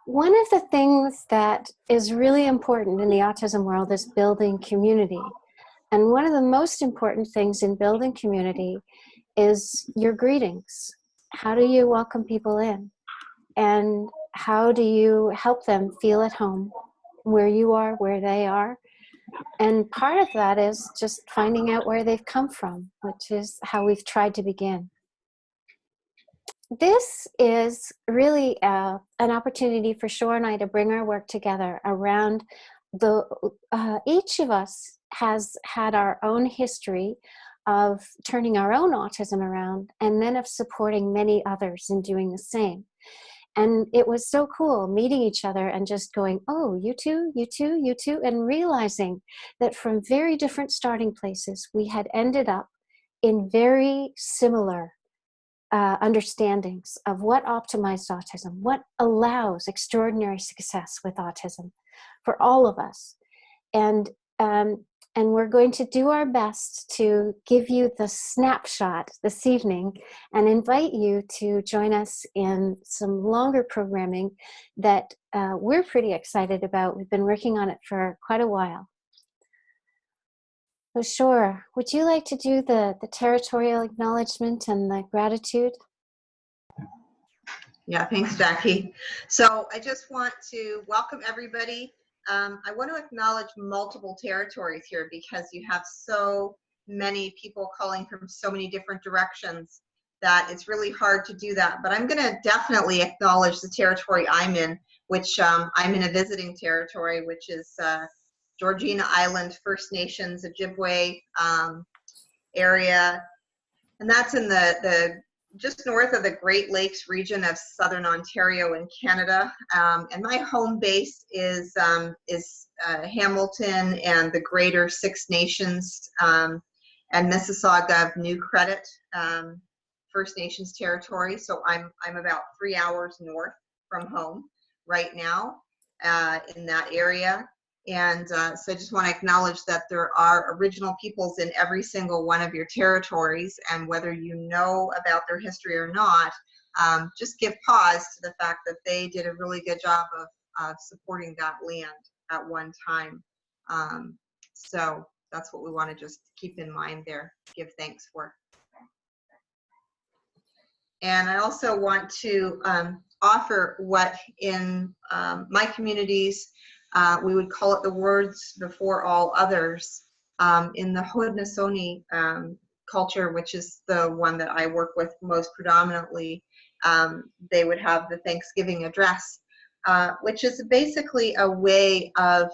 One of the things that is really important in the autism world is building community. And one of the most important things in building community is your greetings. How do you welcome people in? And how do you help them feel at home where you are, where they are? And part of that is just finding out where they've come from, which is how we've tried to begin. This is really an opportunity for Shore and I to bring our work together around each of us has had our own history of turning our own autism around, and then of supporting many others in doing the same. And it was so cool meeting each other and just going, oh, you too, you too, you too, and realizing that from very different starting places, we had ended up in very similar understandings of what optimized autism, what allows extraordinary success with autism for all of us. And we're going to do our best to give you the snapshot this evening and invite you to join us in some longer programming that we're pretty excited about. We've been working on it for quite a while. So Shore, would you like to do the territorial acknowledgement and the gratitude? Yeah, thanks, Jackie. So I just want to welcome everybody. I want to acknowledge multiple territories here because you have so many people calling from so many different directions that it's really hard to do that. But I'm going to definitely acknowledge the territory I'm in, which I'm in a visiting territory, which is Georgina Island First Nations, Ojibwe area. And that's in the just north of the Great Lakes region of southern Ontario in Canada. And my home base is Hamilton and the greater Six Nations and Mississauga of New Credit First Nations territory. So I'm about 3 hours north from home right now in that area. And so I just want to acknowledge that there are original peoples in every single one of your territories, and whether you know about their history or not, just give pause to the fact that they did a really good job of supporting that land at one time. So that's what we want to just keep in mind there, give thanks for. And I also want to offer what in my communities, we would call it the words before all others. In the Haudenosaunee culture, which is the one that I work with most predominantly, they would have the Thanksgiving address, which is basically a way of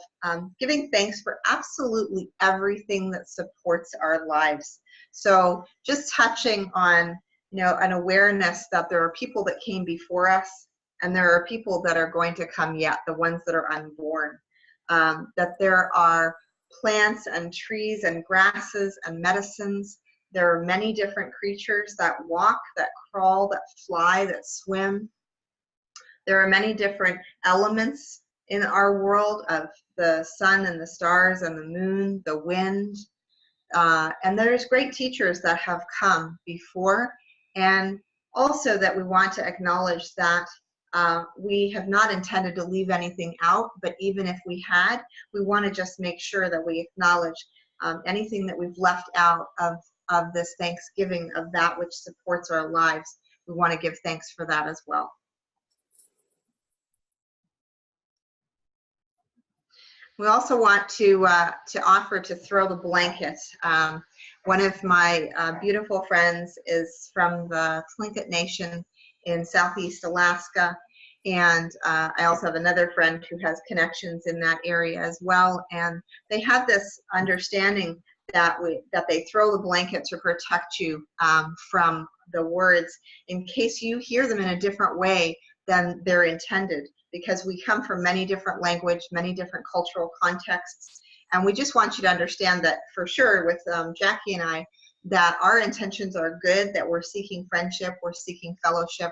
giving thanks for absolutely everything that supports our lives. So just touching on, you know, an awareness that there are people that came before us, and there are people that are going to come yet, the ones that are unborn. That there are plants and trees and grasses and medicines. There are many different creatures that walk, that crawl, that fly, that swim. There are many different elements in our world of the sun and the stars and the moon, the wind. And there's great teachers that have come before, and also that we want to acknowledge that we have not intended to leave anything out, but even if we had, we want to just make sure that we acknowledge anything that we've left out of this Thanksgiving, of that which supports our lives. We want to give thanks for that as well. We also want to offer to throw the blanket. One of my beautiful friends is from the Tlingit Nation in Southeast Alaska, and I also have another friend who has connections in that area as well, and they have this understanding that they throw the blanket to protect you from the words in case you hear them in a different way than they're intended, because we come from many different language, many different cultural contexts, and we just want you to understand that for sure with Jackie and I, that our intentions are good, that we're seeking friendship, we're seeking fellowship,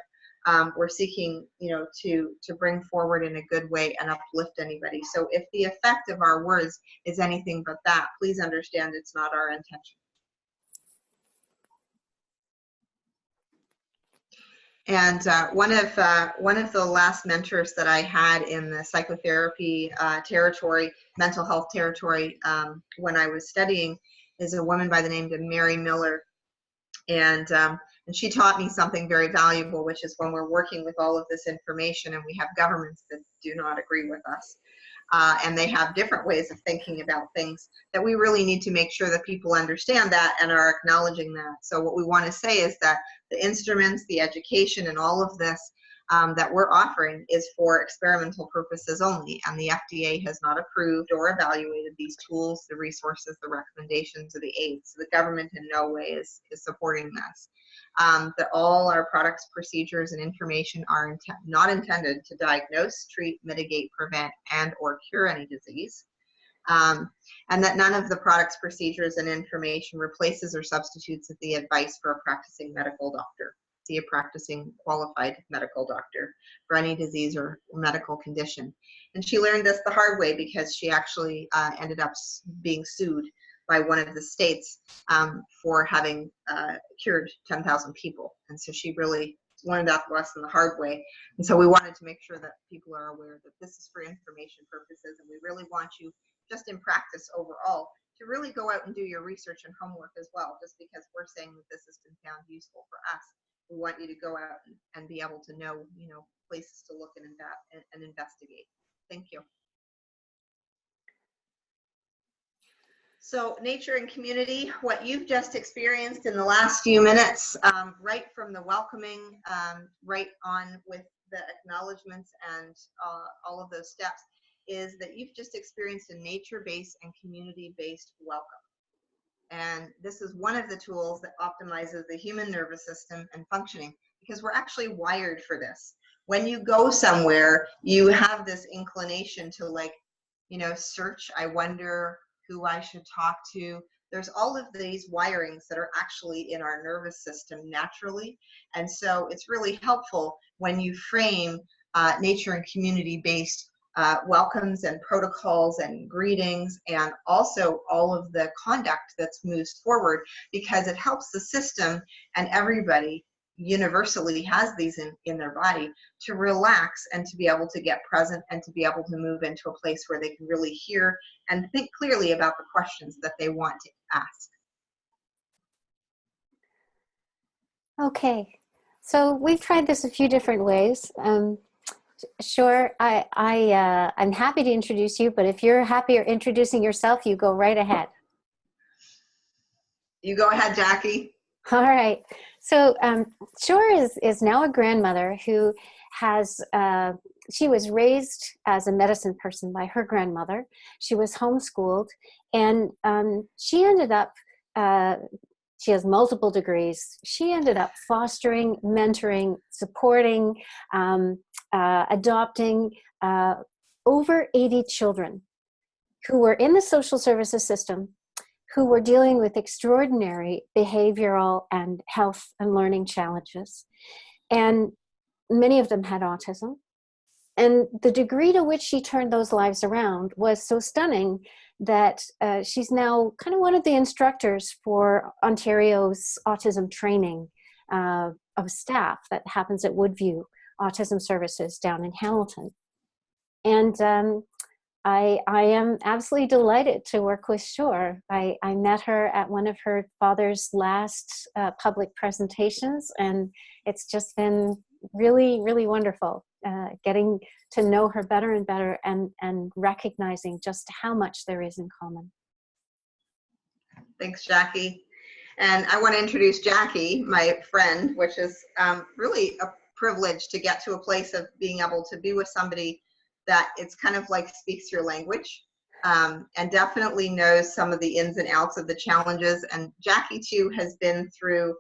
we're seeking, you know, to bring forward in a good way and uplift anybody. So if the effect of our words is anything but that, please understand it's not our intention. And one of the last mentors that I had in the psychotherapy territory, mental health territory, when I was studying, is a woman by the name of Mary Miller. And she taught me something very valuable, which is when we're working with all of this information and we have governments that do not agree with us, and they have different ways of thinking about things, that we really need to make sure that people understand that and are acknowledging that. So what we want to say is that the instruments, the education, and all of this that we're offering is for experimental purposes only, and the FDA has not approved or evaluated these tools, the resources, the recommendations, or the aids. The government in no way is supporting this. That all our products, procedures, and information are not intended to diagnose, treat, mitigate, prevent, and or cure any disease. And that none of the products, procedures, and information replaces or substitutes the advice for a practicing medical doctor. See a practicing qualified medical doctor for any disease or medical condition. And she learned this the hard way, because she actually ended up being sued by one of the states for having cured 10,000 people. And so she really learned that lesson the hard way. And so we wanted to make sure that people are aware that this is for information purposes, and we really want you, just in practice overall, to really go out and do your research and homework as well. Just because we're saying that this has been found useful for us, we want you to go out and be able to know, places to look and investigate. Thank you. So nature and community, what you've just experienced in the last few minutes, right from the welcoming, right on with the acknowledgements and all of those steps, is that you've just experienced a nature-based and community-based welcome. And this is one of the tools that optimizes the human nervous system and functioning, because we're actually wired for this. When you go somewhere, you have this inclination to search, I wonder who I should talk to. There's all of these wirings that are actually in our nervous system naturally. And so it's really helpful when you frame nature and community-based welcomes and protocols and greetings, and also all of the conduct that's moves forward, because it helps the system, and everybody universally has these in their body, to relax and to be able to get present and to be able to move into a place where they can really hear and think clearly about the questions that they want to ask. Okay, so we've tried this a few different ways. Sure, I'm happy to introduce you, but if you're happier introducing yourself, you go right ahead. You go ahead, Jackie. All right. So Shore is now a grandmother who has, she was raised as a medicine person by her grandmother. She was homeschooled, and she ended up, she has multiple degrees. She ended up fostering, mentoring, supporting, adopting over 80 children who were in the social services system, who were dealing with extraordinary behavioral and health and learning challenges. And many of them had autism. And the degree to which she turned those lives around was so stunning that she's now kind of one of the instructors for Ontario's autism training of staff that happens at Woodview Autism Services down in Hamilton. And I am absolutely delighted to work with Shore. I met her at one of her father's last public presentations, and it's just been really, really wonderful getting to know her better and better, and recognizing just how much there is in common. Thanks, Jackie. And I want to introduce Jackie, my friend, which is really a privilege to get to a place of being able to be with somebody that it's kind of like speaks your language, and definitely knows some of the ins and outs of the challenges. And Jackie too has been through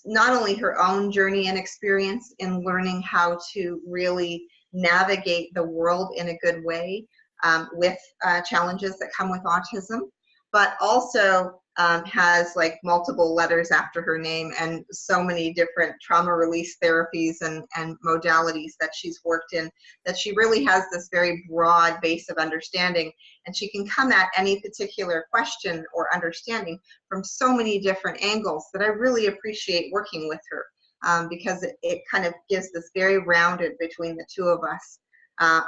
not only her own journey and experience in learning how to really navigate the world in a good way with challenges that come with autism, but also has like multiple letters after her name and so many different trauma release therapies and modalities that she's worked in, that she really has this very broad base of understanding, and she can come at any particular question or understanding from so many different angles that I really appreciate working with her. because it kind of gives this very rounded between the two of us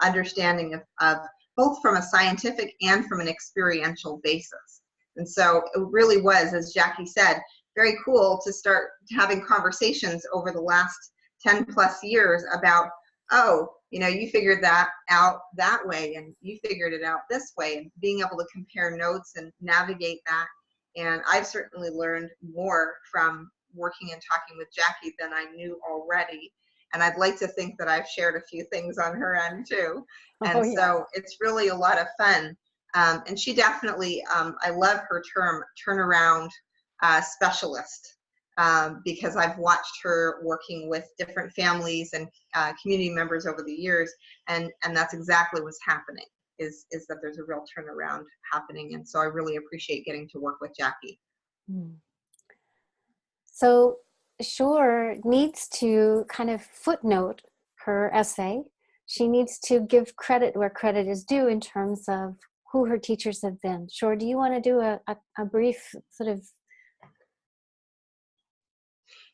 understanding of both from a scientific and from an experiential basis. And so it really was, as Jackie said, very cool to start having conversations over the last 10 plus years about, oh, you know, you figured that out that way and you figured it out this way, and being able to compare notes and navigate that. And I've certainly learned more from working and talking with Jackie than I knew already. And I'd like to think that I've shared a few things on her end too. Oh, And yeah. so it's really a lot of fun. And she definitely, I love her term, turnaround specialist, because I've watched her working with different families and community members over the years, and that's exactly what's happening, is that there's a real turnaround happening. And so I really appreciate getting to work with Jackie. So Shore needs to kind of footnote her essay. She needs to give credit where credit is due in terms of who her teachers have been. Shore, do you want to do a brief sort of?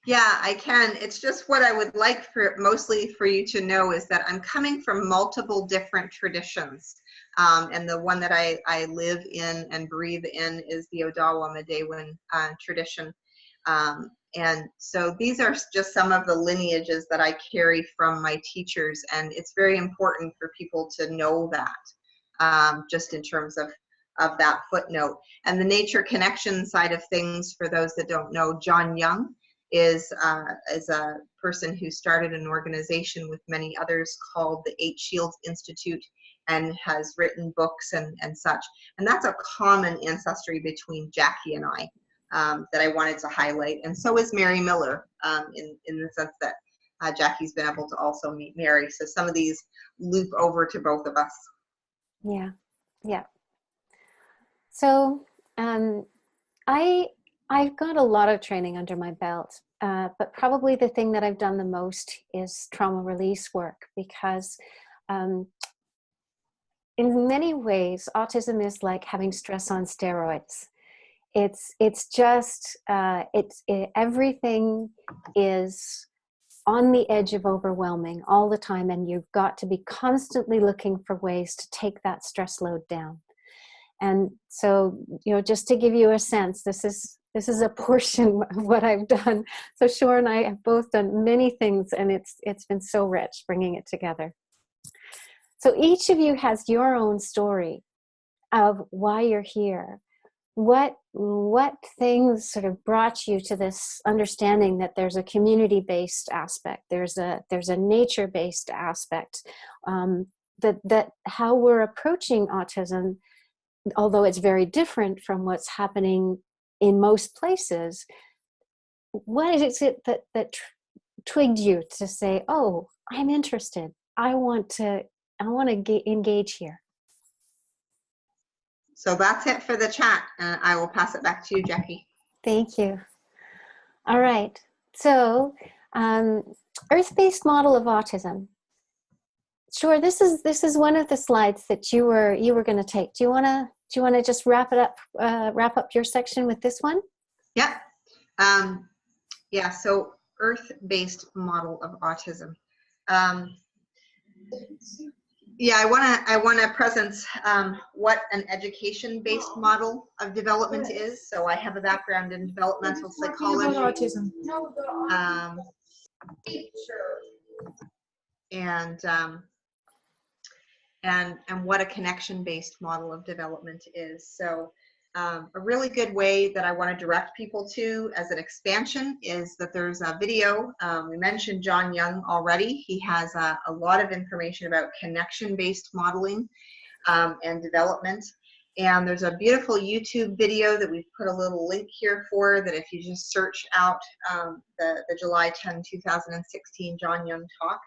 Yeah, I can. It's just what I would like for mostly for you to know is that I'm coming from multiple different traditions. And the one that I live in and breathe in is the Odawa Medewan tradition. And so these are just some of the lineages that I carry from my teachers, and it's very important for people to know that, just in terms of that footnote. And the nature connection side of things, for those that don't know, John Young is a person who started an organization with many others called the Eight Shields Institute, and has written books and such. And that's a common ancestry between Jackie and I, that I wanted to highlight. And so is Mary Miller, in the sense that Jackie's been able to also meet Mary. So some of these loop over to both of us. Yeah, yeah. So I've got a lot of training under my belt, but probably the thing that I've done the most is trauma release work, because in many ways, autism is like having stress on steroids. It's just everything is on the edge of overwhelming all the time, and you've got to be constantly looking for ways to take that stress load down. And so, you know, just to give you a sense, this is a portion of what I've done. So Shore and I have both done many things, and it's been so rich bringing it together. So each of you has your own story of why you're here. What things sort of brought you to this understanding that there's a community-based aspect, there's a nature-based aspect, that how we're approaching autism, although it's very different from what's happening in most places. What is it that twigged you to say, oh, I'm interested, I want to engage here? So that's it for the chat, and I will pass it back to you, Jackie. Thank you. All right. So, Earth-based model of autism. Sure. This is one of the slides that you were going to take. Do you want to just wrap up your section with this one? Yeah. Yeah. So Earth-based model of autism. Yeah, I want to present what an education-based model of development is. So I have a background in developmental psychology. Autism. And what a connection-based model of development is. So a really good way that I want to direct people to as an expansion is that there's a video. We mentioned John Young already. He has a lot of information about connection-based modeling and development. And there's a beautiful YouTube video that we've put a little link here for, that if you just search out the July 10, 2016 John Young talk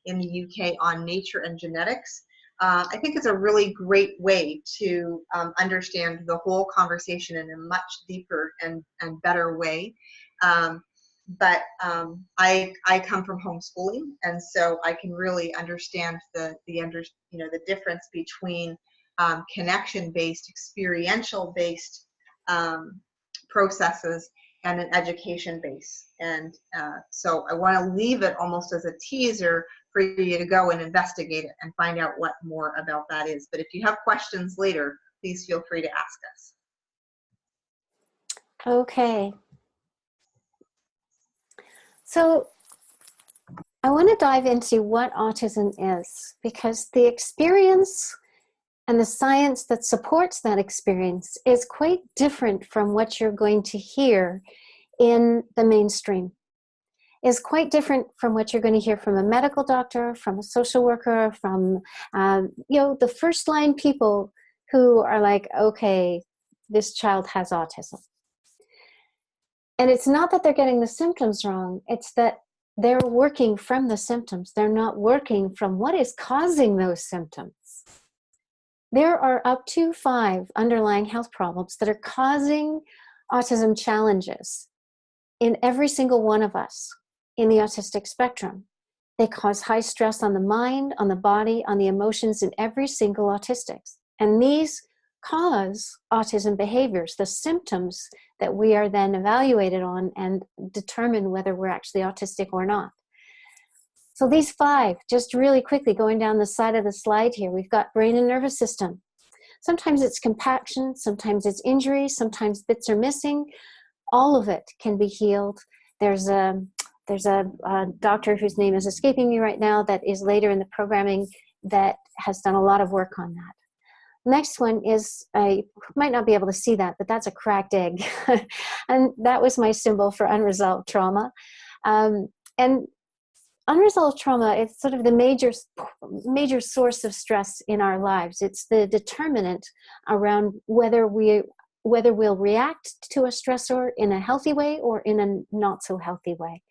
in the UK on nature and genetics. I think it's a really great way to understand the whole conversation in a much deeper and better way. But I come from homeschooling, and so I can really understand the difference between connection-based, experiential-based processes and an education base. And so I want to leave it almost as a teaser for you to go and investigate it and find out what more about that is. But if you have questions later, please feel free to ask us. Okay. So I want to dive into what autism is, because the experience and the science that supports that experience is quite different from what you're going to hear in the mainstream. Is quite different from what you're going to hear from a medical doctor, from a social worker, from the first line people who are like, okay, this child has autism. And it's not that they're getting the symptoms wrong, it's that they're working from the symptoms. They're not working from what is causing those symptoms. There are up to 5 underlying health problems that are causing autism challenges in every single one of us in the autistic spectrum. They cause high stress on the mind, on the body, on the emotions in every single autistic. And these cause autism behaviors, the symptoms that we are then evaluated on and determine whether we're actually autistic or not. So these 5, just really quickly going down the side of the slide here, we've got brain and nervous system. Sometimes it's compaction, sometimes it's injury, sometimes bits are missing. All of it can be healed. There's a doctor whose name is escaping me right now that is later in the programming that has done a lot of work on that. Next one is, I might not be able to see that, but that's a cracked egg. And that was my symbol for unresolved trauma. And unresolved trauma is sort of the major source of stress in our lives. It's the determinant around whether we'll react to a stressor in a healthy way or in a not so healthy way.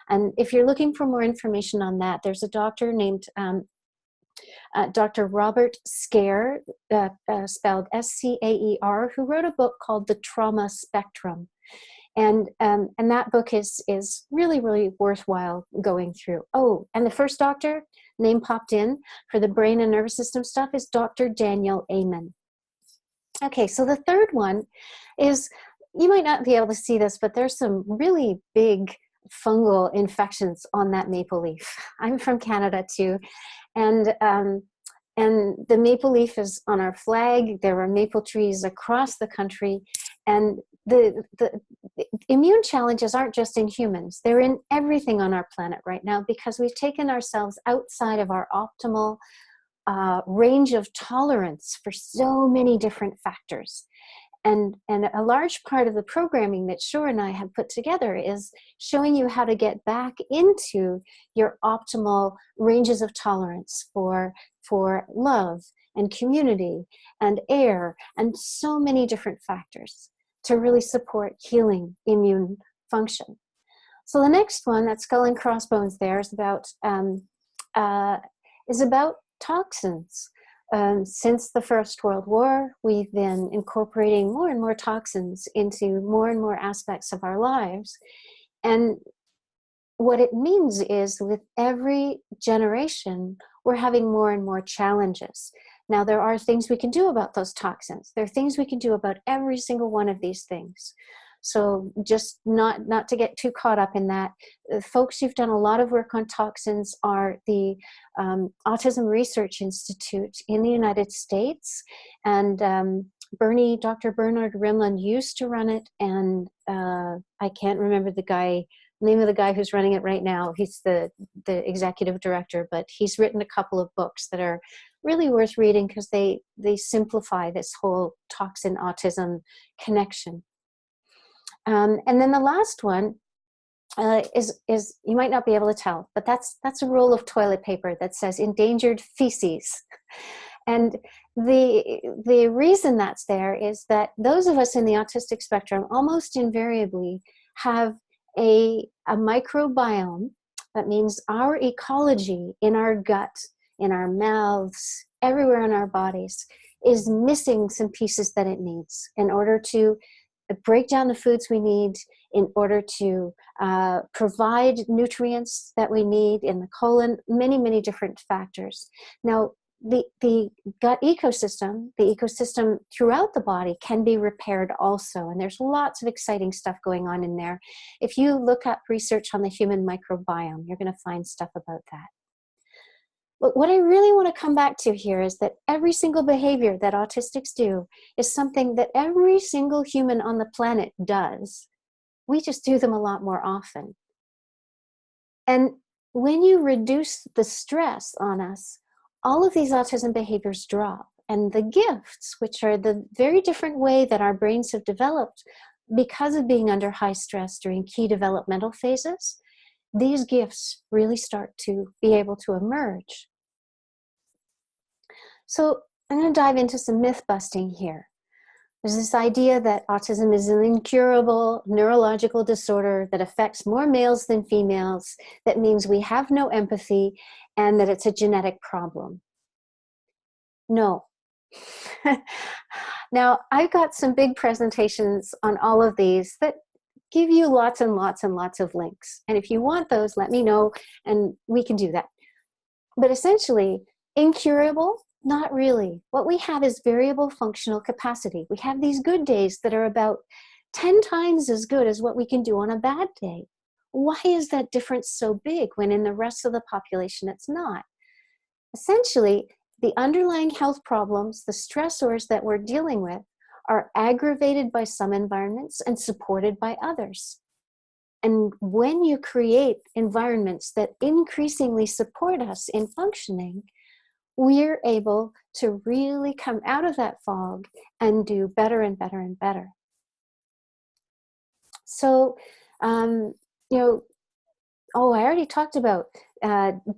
And if you're looking for more information on that, there's a doctor named Dr. Robert Scaer, spelled S-C-A-E-R, who wrote a book called The Trauma Spectrum. And that book is really, really worthwhile going through. Oh, and the first doctor, name popped in for the brain and nervous system stuff, is Dr. Daniel Amen. Okay, so the third one is, you might not be able to see this, but there's some really big fungal infections on that maple leaf. I'm from Canada too, and the maple leaf is on our flag. There are maple trees across the country, and the immune challenges aren't just in humans. They're in everything on our planet right now, because we've taken ourselves outside of our optimal range of tolerance for so many different factors. And a large part of the programming that Shore and I have put together is showing you how to get back into your optimal ranges of tolerance for love and community and air and so many different factors to really support healing immune function. So the next one, that skull and crossbones there, is about toxins. Since the First World War, we've been incorporating more and more toxins into more and more aspects of our lives. And what it means is, with every generation, we're having more and more challenges. Now, there are things we can do about those toxins. There are things we can do about every single one of these things. So just not to get too caught up in that. Folks who've done a lot of work on toxins are the Autism Research Institute in the United States. And Dr. Bernard Rimland used to run it, and I can't remember the name of the guy who's running it right now. He's the executive director, but he's written a couple of books that are really worth reading, because they simplify this whole toxin autism connection. And then the last one is you might not be able to tell, but that's a roll of toilet paper that says endangered feces. And the reason that's there is that those of us in the autistic spectrum almost invariably have a microbiome. That means our ecology in our gut, in our mouths, everywhere in our bodies is missing some pieces that it needs in order to break down the foods we need, in order to provide nutrients that we need in the colon, many, many different factors. Now, the gut ecosystem, the ecosystem throughout the body can be repaired also. And there's lots of exciting stuff going on in there. If you look up research on the human microbiome, you're going to find stuff about that. But what I really want to come back to here is that every single behavior that autistics do is something that every single human on the planet does. We just do them a lot more often. And when you reduce the stress on us, all of these autism behaviors drop. And the gifts, which are the very different way that our brains have developed because of being under high stress during key developmental phases, these gifts really start to be able to emerge. So I'm going to dive into some myth busting here. There's this idea that autism is an incurable neurological disorder that affects more males than females, that means we have no empathy, and that it's a genetic problem. No. Now, I've got some big presentations on all of these that give you lots and lots and lots of links. And if you want those, let me know, and we can do that. But essentially, incurable, not really. What we have is variable functional capacity. We have these good days that are about 10 times as good as what we can do on a bad day. Why is that difference so big when in the rest of the population it's not? Essentially, the underlying health problems, the stressors that we're dealing with, are aggravated by some environments and supported by others. And when you create environments that increasingly support us in functioning, we're able to really come out of that fog and do better and better and better. So, I already talked about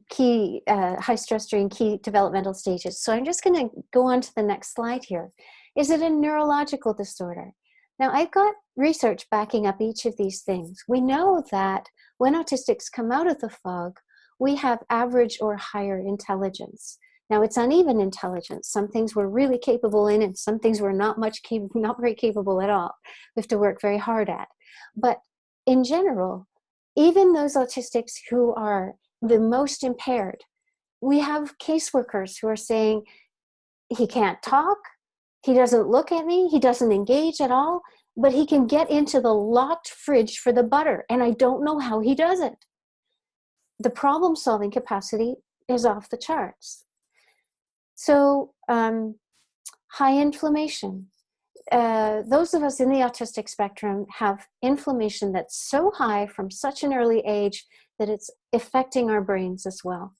key high stress during key developmental stages. So I'm just going to go on to the next slide here. Is it a neurological disorder? Now, I've got research backing up each of these things. We know that when autistics come out of the fog, we have average or higher intelligence. Now, it's uneven intelligence. Some things we're really capable in, and some things we're not very capable at all. We have to work very hard at. But in general, even those autistics who are the most impaired, we have caseworkers who are saying, he can't talk, he doesn't look at me, he doesn't engage at all, but he can get into the locked fridge for the butter, and I don't know how he does it. The problem-solving capacity is off the charts. So, high inflammation. Those of us in the autistic spectrum have inflammation that's so high from such an early age that it's affecting our brains as well.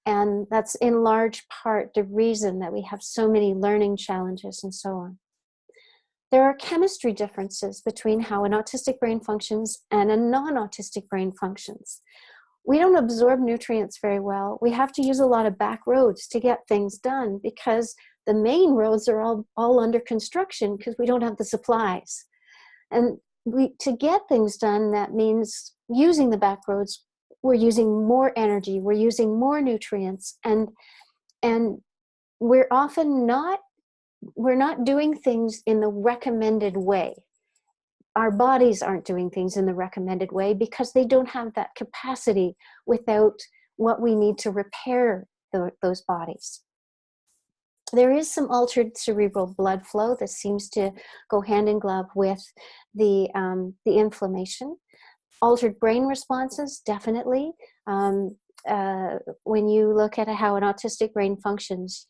And that's in large part the reason that we have so many learning challenges and so on. There are chemistry differences between how an autistic brain functions and a non-autistic brain functions. We don't absorb nutrients very well. We have to use a lot of back roads to get things done because the main roads are all under construction because we don't have the supplies. And to get things done, that means using the back roads, we're using more energy, we're using more nutrients, and we're often not doing things in the recommended way. Our bodies aren't doing things in the recommended way because they don't have that capacity without what we need to repair those bodies. There is some altered cerebral blood flow that seems to go hand in glove with the inflammation. Altered brain responses, definitely. When you look at how an autistic brain functions,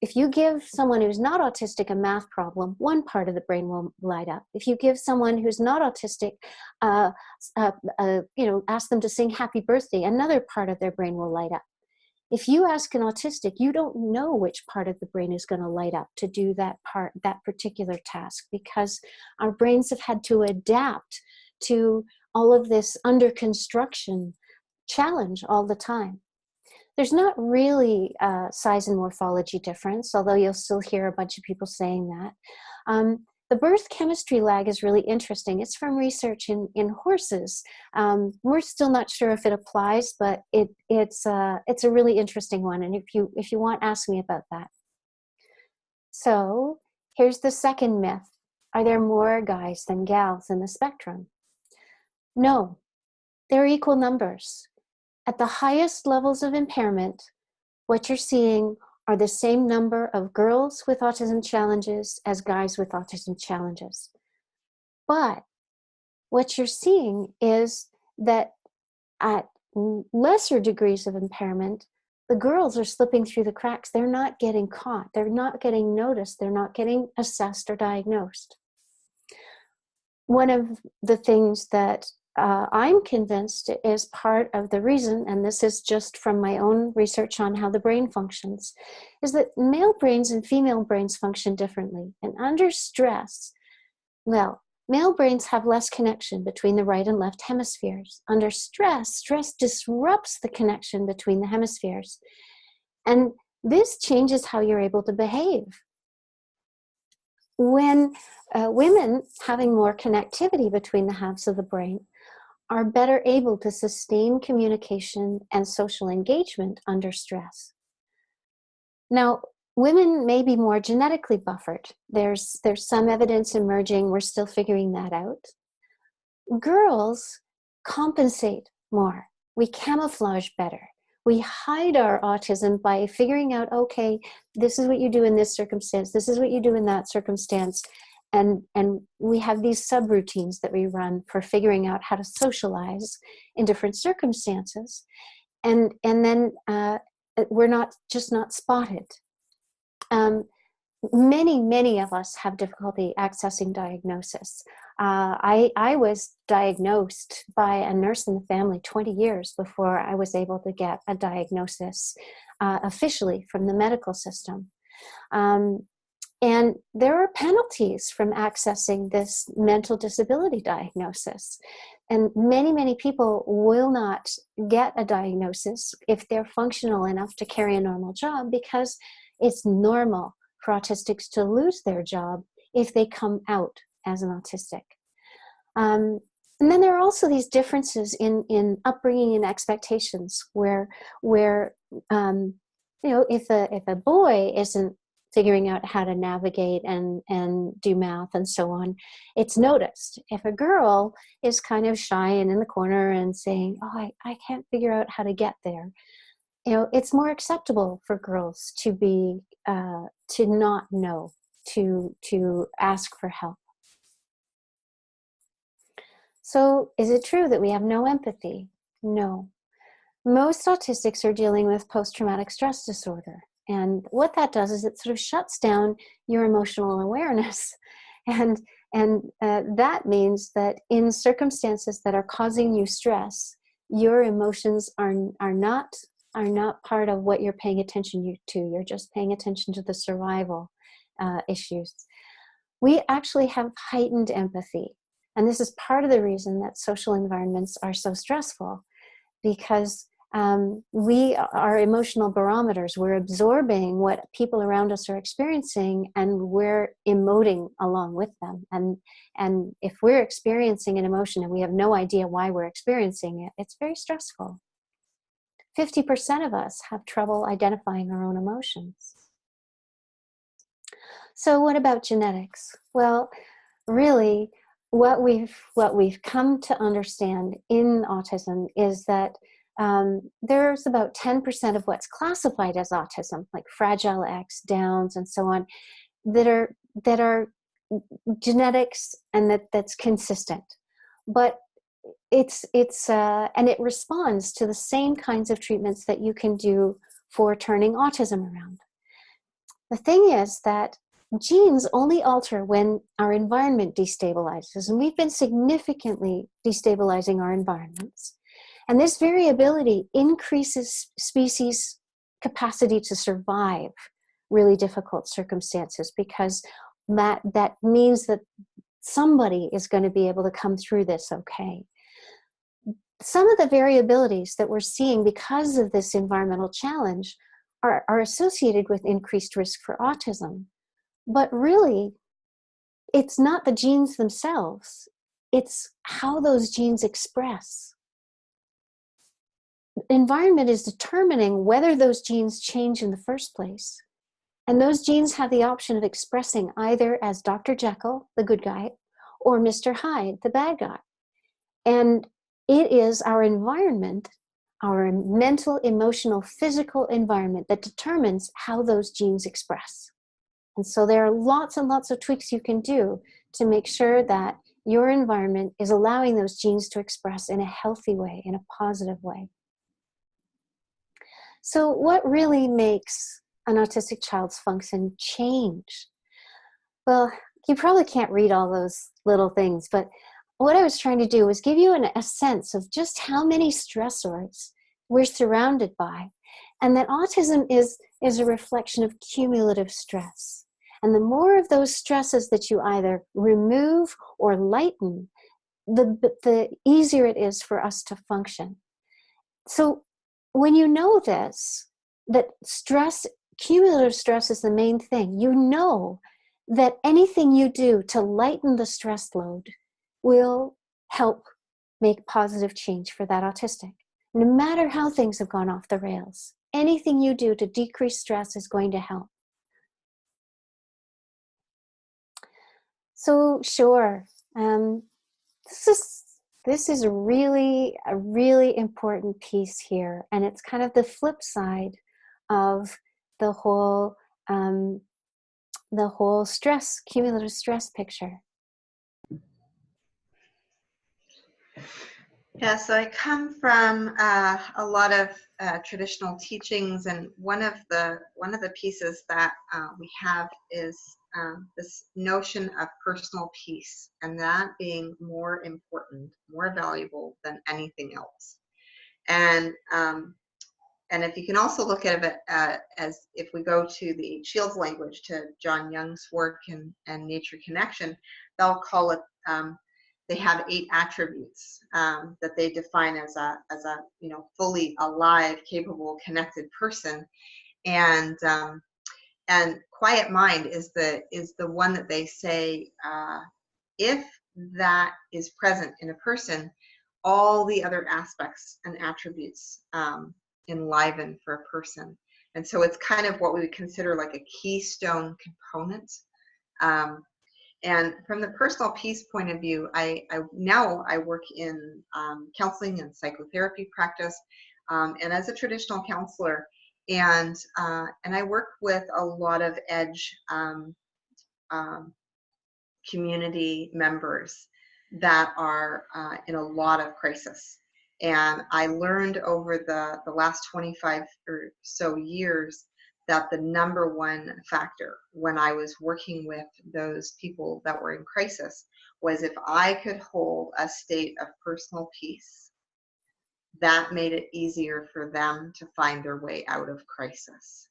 if you give someone who's not autistic a math problem, one part of the brain will light up. If you give someone who's not autistic, ask them to sing happy birthday, another part of their brain will light up. If you ask an autistic, you don't know which part of the brain is going to light up to do that particular task, because our brains have had to adapt to all of this under construction challenge all the time. There's not really a size and morphology difference, although you'll still hear a bunch of people saying that. The birth chemistry lag is really interesting. It's from research in horses. We're still not sure if it applies, but it's a really interesting one. And if you want, ask me about that. So here's the second myth. Are there more guys than gals in the spectrum? No, they're equal numbers. At the highest levels of impairment, what you're seeing are the same number of girls with autism challenges as guys with autism challenges. But what you're seeing is that at lesser degrees of impairment, the girls are slipping through the cracks. They're not getting caught. They're not getting noticed. They're not getting assessed or diagnosed. One of the things that I'm convinced is part of the reason, and this is just from my own research on how the brain functions, is that male brains and female brains function differently. And under stress, well, male brains have less connection between the right and left hemispheres. Under stress, stress disrupts the connection between the hemispheres. And this changes how you're able to behave. When women having more connectivity between the halves of the brain are better able to sustain communication and social engagement under stress. Now, women may be more genetically buffered. There's some evidence emerging. We're still figuring that out. Girls compensate more. We camouflage better. We hide our autism by figuring out, okay, this is what you do in this circumstance. This is what you do in that circumstance. And we have these subroutines that we run for figuring out how to socialize in different circumstances. And then we're not spotted. Many of us have difficulty accessing diagnosis. I was diagnosed by a nurse in the family 20 years before I was able to get a diagnosis officially from the medical system. And there are penalties from accessing this mental disability diagnosis. And many people will not get a diagnosis if they're functional enough to carry a normal job, because it's normal for autistics to lose their job if they come out as an autistic. And then there are also these differences in upbringing and expectations where if a boy isn't figuring out how to navigate and do math and so on, it's noticed. If a girl is kind of shy and in the corner and saying, oh, I can't figure out how to get there, it's more acceptable for girls to be, to not know, to ask for help. So is it true that we have no empathy? No. Most autistics are dealing with post-traumatic stress disorder. And what that does is it sort of shuts down your emotional awareness. And that means that in circumstances that are causing you stress, your emotions are not part of what you're paying attention to. You're just paying attention to the survival issues. We actually have heightened empathy. And this is part of the reason that social environments are so stressful, because we are emotional barometers. We're absorbing what people around us are experiencing, and we're emoting along with them. And if we're experiencing an emotion and we have no idea why we're experiencing it, it's very stressful. 50% of us have trouble identifying our own emotions. So what about genetics? Well, really, what we've come to understand in autism is that there's about 10% of what's classified as autism, like Fragile X, Downs, and so on, that are genetics, and that's consistent. But it's and it responds to the same kinds of treatments that you can do for turning autism around. The thing is that genes only alter when our environment destabilizes, and we've been significantly destabilizing our environments. And this variability increases species' capacity to survive really difficult circumstances, because that means that somebody is going to be able to come through this okay. Some of the variabilities that we're seeing because of this environmental challenge are associated with increased risk for autism. But really, it's not the genes themselves. It's how those genes express. Environment is determining whether those genes change in the first place. And those genes have the option of expressing either as Dr. Jekyll, the good guy, or Mr. Hyde, the bad guy. And it is our environment our mental, emotional, physical environment that determines how those genes express. And so there are lots and lots of tweaks you can do to make sure that your environment is allowing those genes to express in a healthy way, in a positive way. So what really makes an autistic child's function change? Well, you probably can't read all those little things, but what I was trying to do was give you a sense of just how many stressors we're surrounded by, and that autism is a reflection of cumulative stress. And the more of those stresses that you either remove or lighten, the easier it is for us to function. So when you know this, that stress, cumulative stress is the main thing, you know that anything you do to lighten the stress load will help make positive change for that autistic. No matter how things have gone off the rails, anything you do to decrease stress is going to help. So sure, this is really a really important piece here, and it's kind of the flip side of the whole stress, cumulative stress picture. Yeah, so I come from a lot of traditional teachings, and one of the pieces that we have is this notion of personal peace, and that being more important, more valuable than anything else. And if you can also look at it as if we go to the Shields language, to John Young's work and nature connection, they'll call it. They have 8 attributes that they define as a fully alive, capable, connected person, and quiet mind is the one that they say if that is present in a person, all the other aspects and attributes enliven for a person. And so it's kind of what we would consider like a keystone component. And from the personal peace point of view, I now work in counseling and psychotherapy practice, and as a traditional counselor, and I work with a lot of EDGE community members that are in a lot of crisis. And I learned over the last 25 or so years that the number one factor when I was working with those people that were in crisis was if I could hold a state of personal peace, that made it easier for them to find their way out of crisis.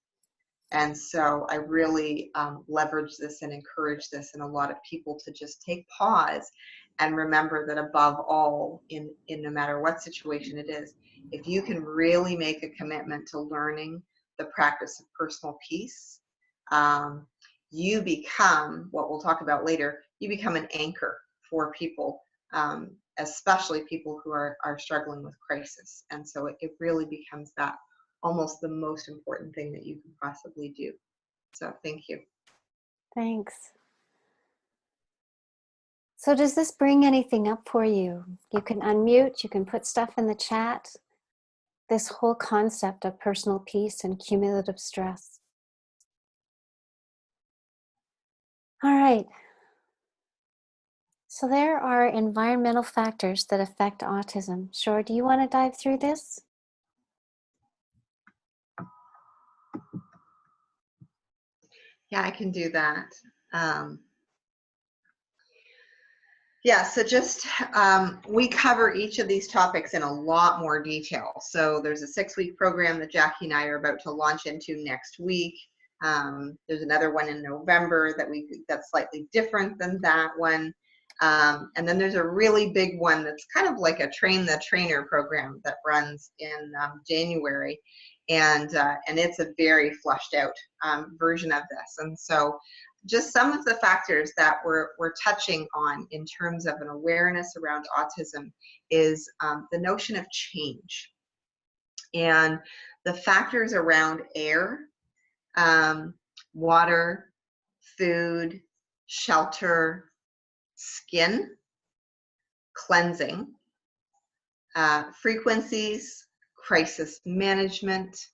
And so I really leverage this and encourage this in a lot of people to just take pause and remember that above all, in no matter what situation it is, if you can really make a commitment to learning the practice of personal peace, you become, what we'll talk about later, you become an anchor for people, especially people who are struggling with crisis. And so it really becomes that almost the most important thing that you can possibly do. So thank you. Thanks. So does this bring anything up for you? You can unmute, you can put stuff in the chat. This whole concept of personal peace and cumulative stress. All right. So there are environmental factors that affect autism. Shore, do you want to dive through this? Yeah, I can do that. Yeah, so just we cover each of these topics in a lot more detail. So there's a 6-week program that Jackie and I are about to launch into next week. There's another one in November that's slightly different than that one. And then there's a really big one that's kind of like a train the trainer program that runs in January. And it's a very fleshed out version of this. And so just some of the factors that we're touching on in terms of an awareness around autism is the notion of change. And the factors around air, water, food, shelter, skin, cleansing, frequencies, crisis management,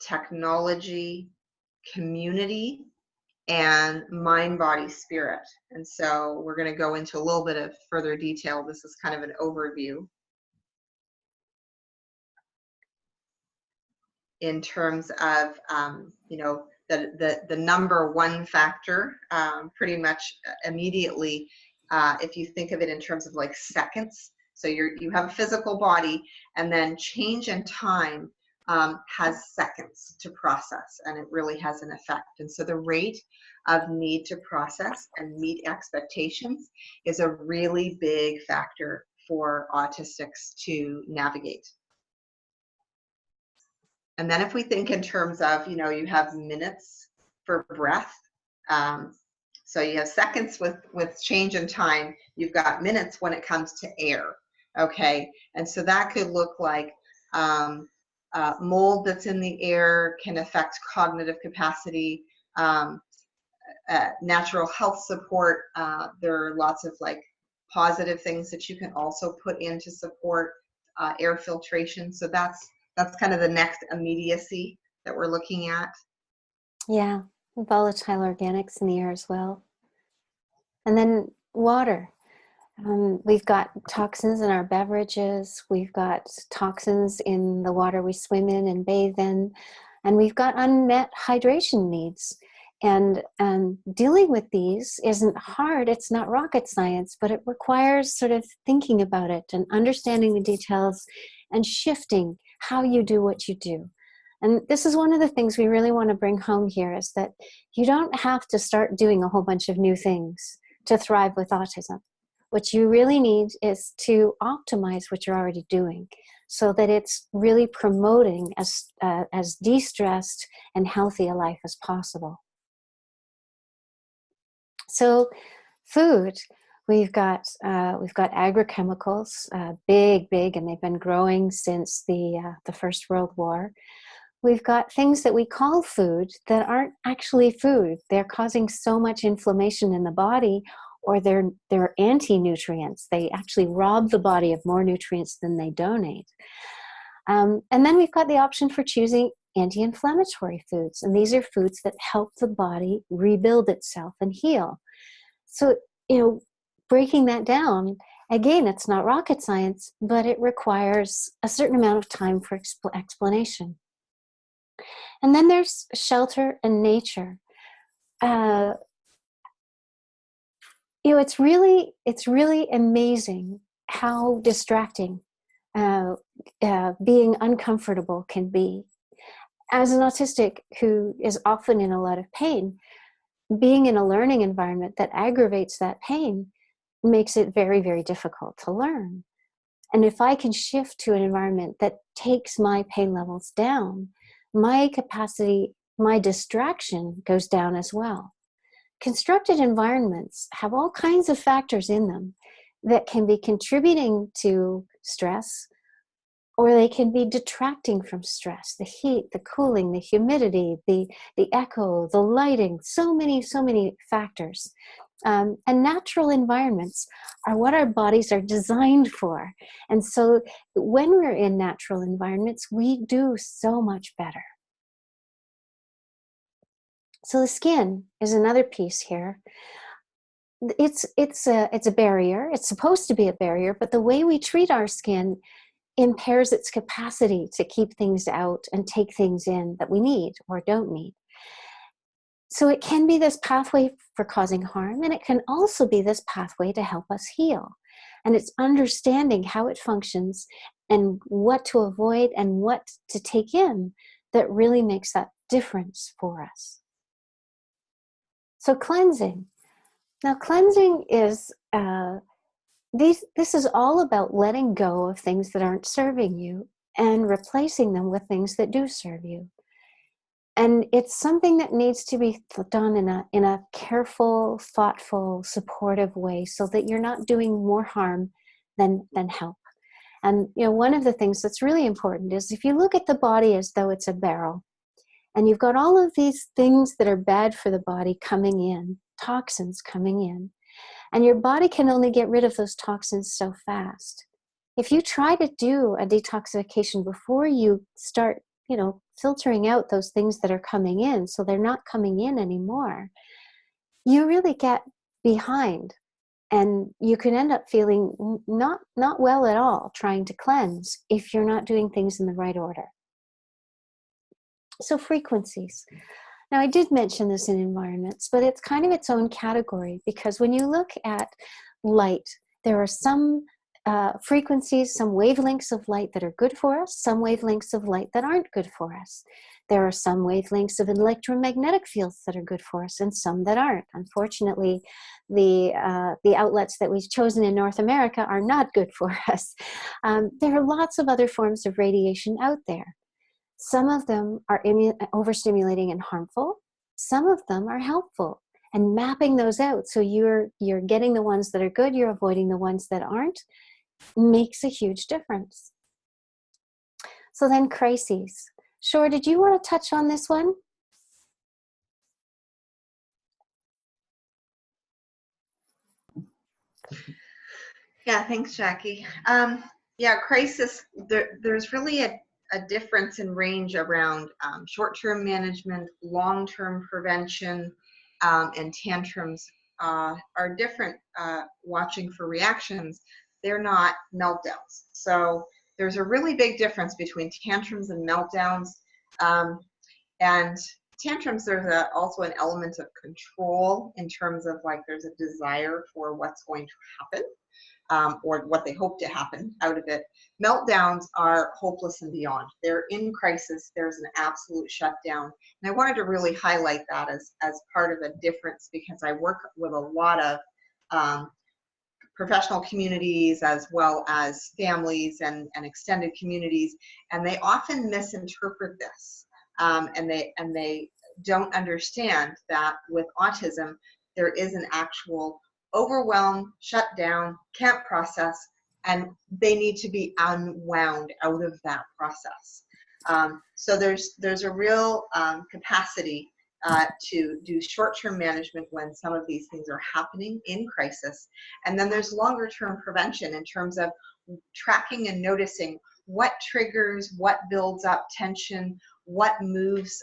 technology, community, and mind, body, spirit. And so we're going to go into a little bit of further detail. This is kind of an overview in terms of, the number one factor, pretty much immediately, if you think of it in terms of like seconds. So you have a physical body, and then change in time has seconds to process, and it really has an effect. And so the rate of need to process and meet expectations is a really big factor for autistics to navigate. And then if we think in terms of, you have minutes for breath. So you have seconds with change in time. You've got minutes when it comes to air. Okay. And so that could look like mold that's in the air can affect cognitive capacity, natural health support. There are lots of like positive things that you can also put in to support air filtration. So that's kind of the next immediacy that we're looking at. Yeah, volatile organics in the air as well. And then water. We've got toxins in our beverages. We've got toxins in the water we swim in and bathe in. And we've got unmet hydration needs. And dealing with these isn't hard. It's not rocket science, but it requires sort of thinking about it and understanding the details and shifting how you do what you do. And this is one of the things we really want to bring home here, is that you don't have to start doing a whole bunch of new things to thrive with autism. What you really need is to optimize what you're already doing so that it's really promoting as de-stressed and healthy a life as possible. So food, we've got agrochemicals, big, and they've been growing since the First World War. We've got things that we call food that aren't actually food. They're causing so much inflammation in the body, or they're anti-nutrients. They actually rob the body of more nutrients than they donate. And then we've got the option for choosing anti-inflammatory foods. And these are foods that help the body rebuild itself and heal. So, breaking that down, again, it's not rocket science, but it requires a certain amount of time for explanation. And then there's shelter and nature. It's really amazing how distracting being uncomfortable can be. As an autistic who is often in a lot of pain, being in a learning environment that aggravates that pain makes it very, very difficult to learn. And if I can shift to an environment that takes my pain levels down, my capacity, my distraction goes down as well. Constructed environments have all kinds of factors in them that can be contributing to stress, or they can be detracting from stress. The heat, the cooling, the humidity, the echo, the lighting, so many factors. And natural environments are what our bodies are designed for. And so when we're in natural environments, we do so much better. So the skin is another piece here. It's a barrier. It's supposed to be a barrier, but the way we treat our skin impairs its capacity to keep things out and take things in that we need or don't need. So it can be this pathway for causing harm, and it can also be this pathway to help us heal. And it's understanding how it functions and what to avoid and what to take in that really makes that difference for us. So cleansing. Now cleansing is, this is all about letting go of things that aren't serving you and replacing them with things that do serve you. And it's something that needs to be done in a careful, thoughtful, supportive way so that you're not doing more harm than help. And one of the things that's really important is if you look at the body as though it's a barrel, and you've got all of these things that are bad for the body coming in, toxins coming in, and your body can only get rid of those toxins so fast. If you try to do a detoxification before you start, filtering out those things that are coming in, so they're not coming in anymore, you really get behind, and you can end up feeling not well at all trying to cleanse if you're not doing things in the right order. So frequencies. Now, I did mention this in environments, but it's kind of its own category, because when you look at light, there are some frequencies, some wavelengths of light that are good for us, some wavelengths of light that aren't good for us. There are some wavelengths of electromagnetic fields that are good for us and some that aren't. Unfortunately, the outlets that we've chosen in North America are not good for us. There are lots of other forms of radiation out there. Some of them are overstimulating and harmful. Some of them are helpful. And mapping those out so you're getting the ones that are good, you're avoiding the ones that aren't, makes a huge difference. So then crises. Shore, did you want to touch on this one? Yeah, thanks, Jackie. Yeah, crisis, there's really a difference in range around short-term management, long-term prevention, and tantrums are different. Watching for reactions, they're not meltdowns. So there's a really big difference between tantrums and meltdowns. And tantrums, there's also an element of control in terms of like there's a desire for what's going to happen. Or what they hope to happen out of it. Meltdowns are hopeless and beyond. They're in crisis. There's an absolute shutdown. And I wanted to really highlight that as part of a difference, because I work with a lot of professional communities as well as families and extended communities, and they often misinterpret this. And they don't understand that with autism, there is an actual overwhelm, shut down, can't process, and they need to be unwound out of that process. So there's a real capacity to do short-term management when some of these things are happening in crisis. And then there's longer-term prevention in terms of tracking and noticing what triggers, what builds up tension, what moves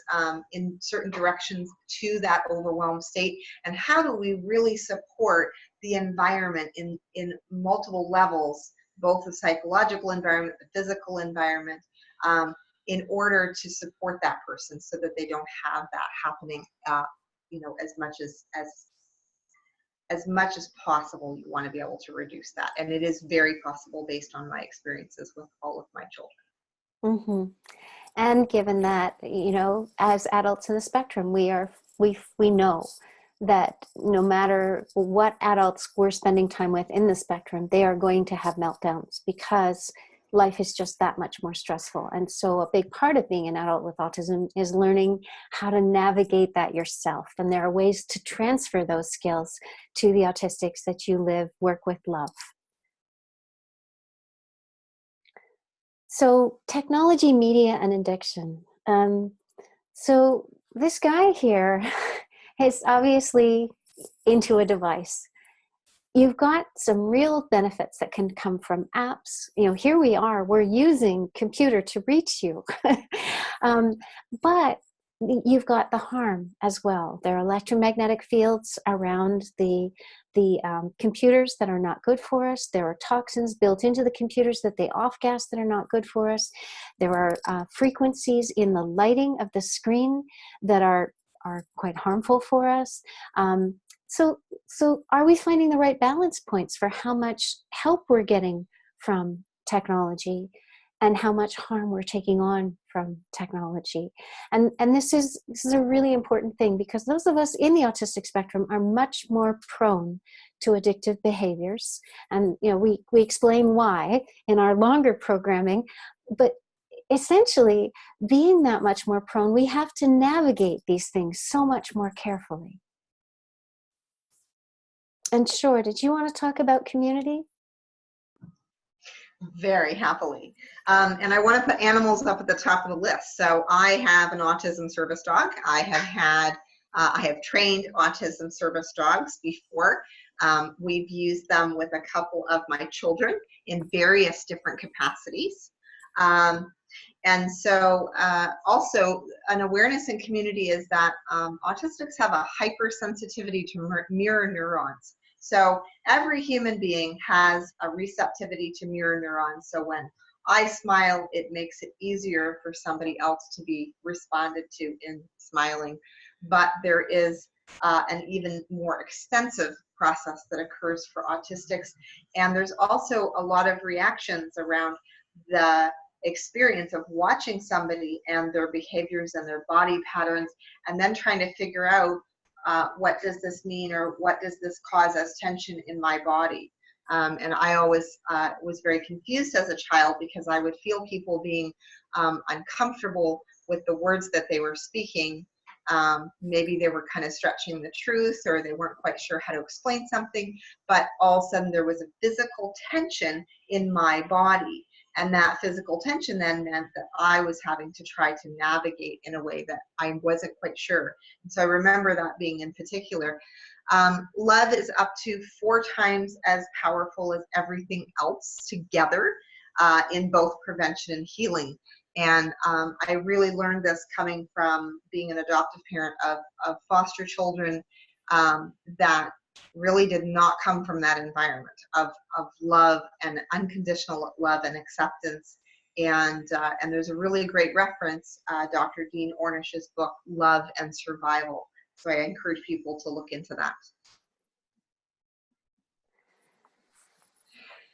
in certain directions to that overwhelmed state, and how do we really support the environment in multiple levels, both the psychological environment, the physical environment, in order to support that person so that they don't have that happening, as much as possible. You want to be able to reduce that, and it is very possible based on my experiences with all of my children. Mm-hmm. And given that, as adults in the spectrum, we know that no matter what adults we're spending time with in the spectrum, they are going to have meltdowns because life is just that much more stressful. And so a big part of being an adult with autism is learning how to navigate that yourself. And there are ways to transfer those skills to the autistics that you live, work with, love. So technology, media, and addiction. So this guy here is obviously into a device. You've got some real benefits that can come from apps. Here we are, we're using computer to reach you. But you've got the harm as well. There are electromagnetic fields around the computers that are not good for us. There are toxins built into the computers that they off-gas that are not good for us. There are frequencies in the lighting of the screen that are quite harmful for us. So are we finding the right balance points for how much help we're getting from technology and how much harm we're taking on from technology? And this is a really important thing, because those of us in the autistic spectrum are much more prone to addictive behaviors. And we explain why in our longer programming, but essentially being that much more prone, we have to navigate these things so much more carefully. And Shore, did you want to talk about community? Very happily. And I want to put animals up at the top of the list. So I have an autism service dog. I have trained autism service dogs before. We've used them with a couple of my children in various different capacities. And so also an awareness in community is that autistics have a hypersensitivity to mirror neurons. So every human being has a receptivity to mirror neurons. So when I smile, it makes it easier for somebody else to be responded to in smiling. But there is an even more extensive process that occurs for autistics. And there's also a lot of reactions around the experience of watching somebody and their behaviors and their body patterns, and then trying to figure out what does this mean, or what does this cause as tension in my body. And I always was very confused as a child, because I would feel people being uncomfortable with the words that they were speaking. Maybe they were kind of stretching the truth, or they weren't quite sure how to explain something, but all of a sudden there was a physical tension in my body. And that physical tension then meant that I was having to try to navigate in a way that I wasn't quite sure. And so I remember that being in particular. Love is up to 4 times as powerful as everything else together in both prevention and healing. And I really learned this coming from being an adoptive parent of foster children that really did not come from that environment of love and unconditional love and acceptance. And there's a really great reference, Dr. Dean Ornish's book, Love and Survival. So I encourage people to look into that.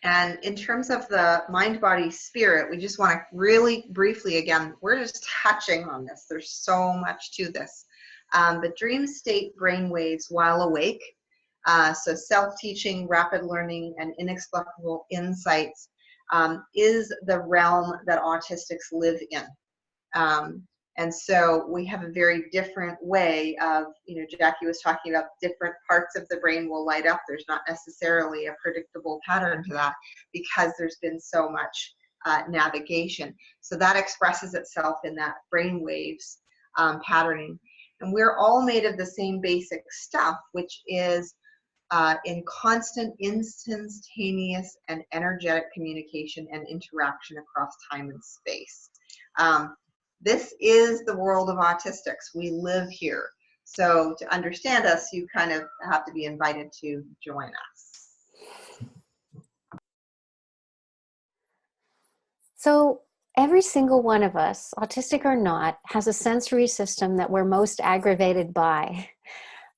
And in terms of the mind, body, spirit, we just want to really briefly, again, we're just touching on this. There's so much to this. But dream state brain waves while awake, so self-teaching, rapid learning, and inexplicable insights is the realm that autistics live in. And so we have a very different way of, Jackie was talking about different parts of the brain will light up. There's not necessarily a predictable pattern to that, because there's been so much navigation. So that expresses itself in that brain waves patterning. And we're all made of the same basic stuff, which is in constant, instantaneous, and energetic communication and interaction across time and space. This is the world of autistics. We live here. So to understand us, you kind of have to be invited to join us. So every single one of us, autistic or not, has a sensory system that we're most aggravated by.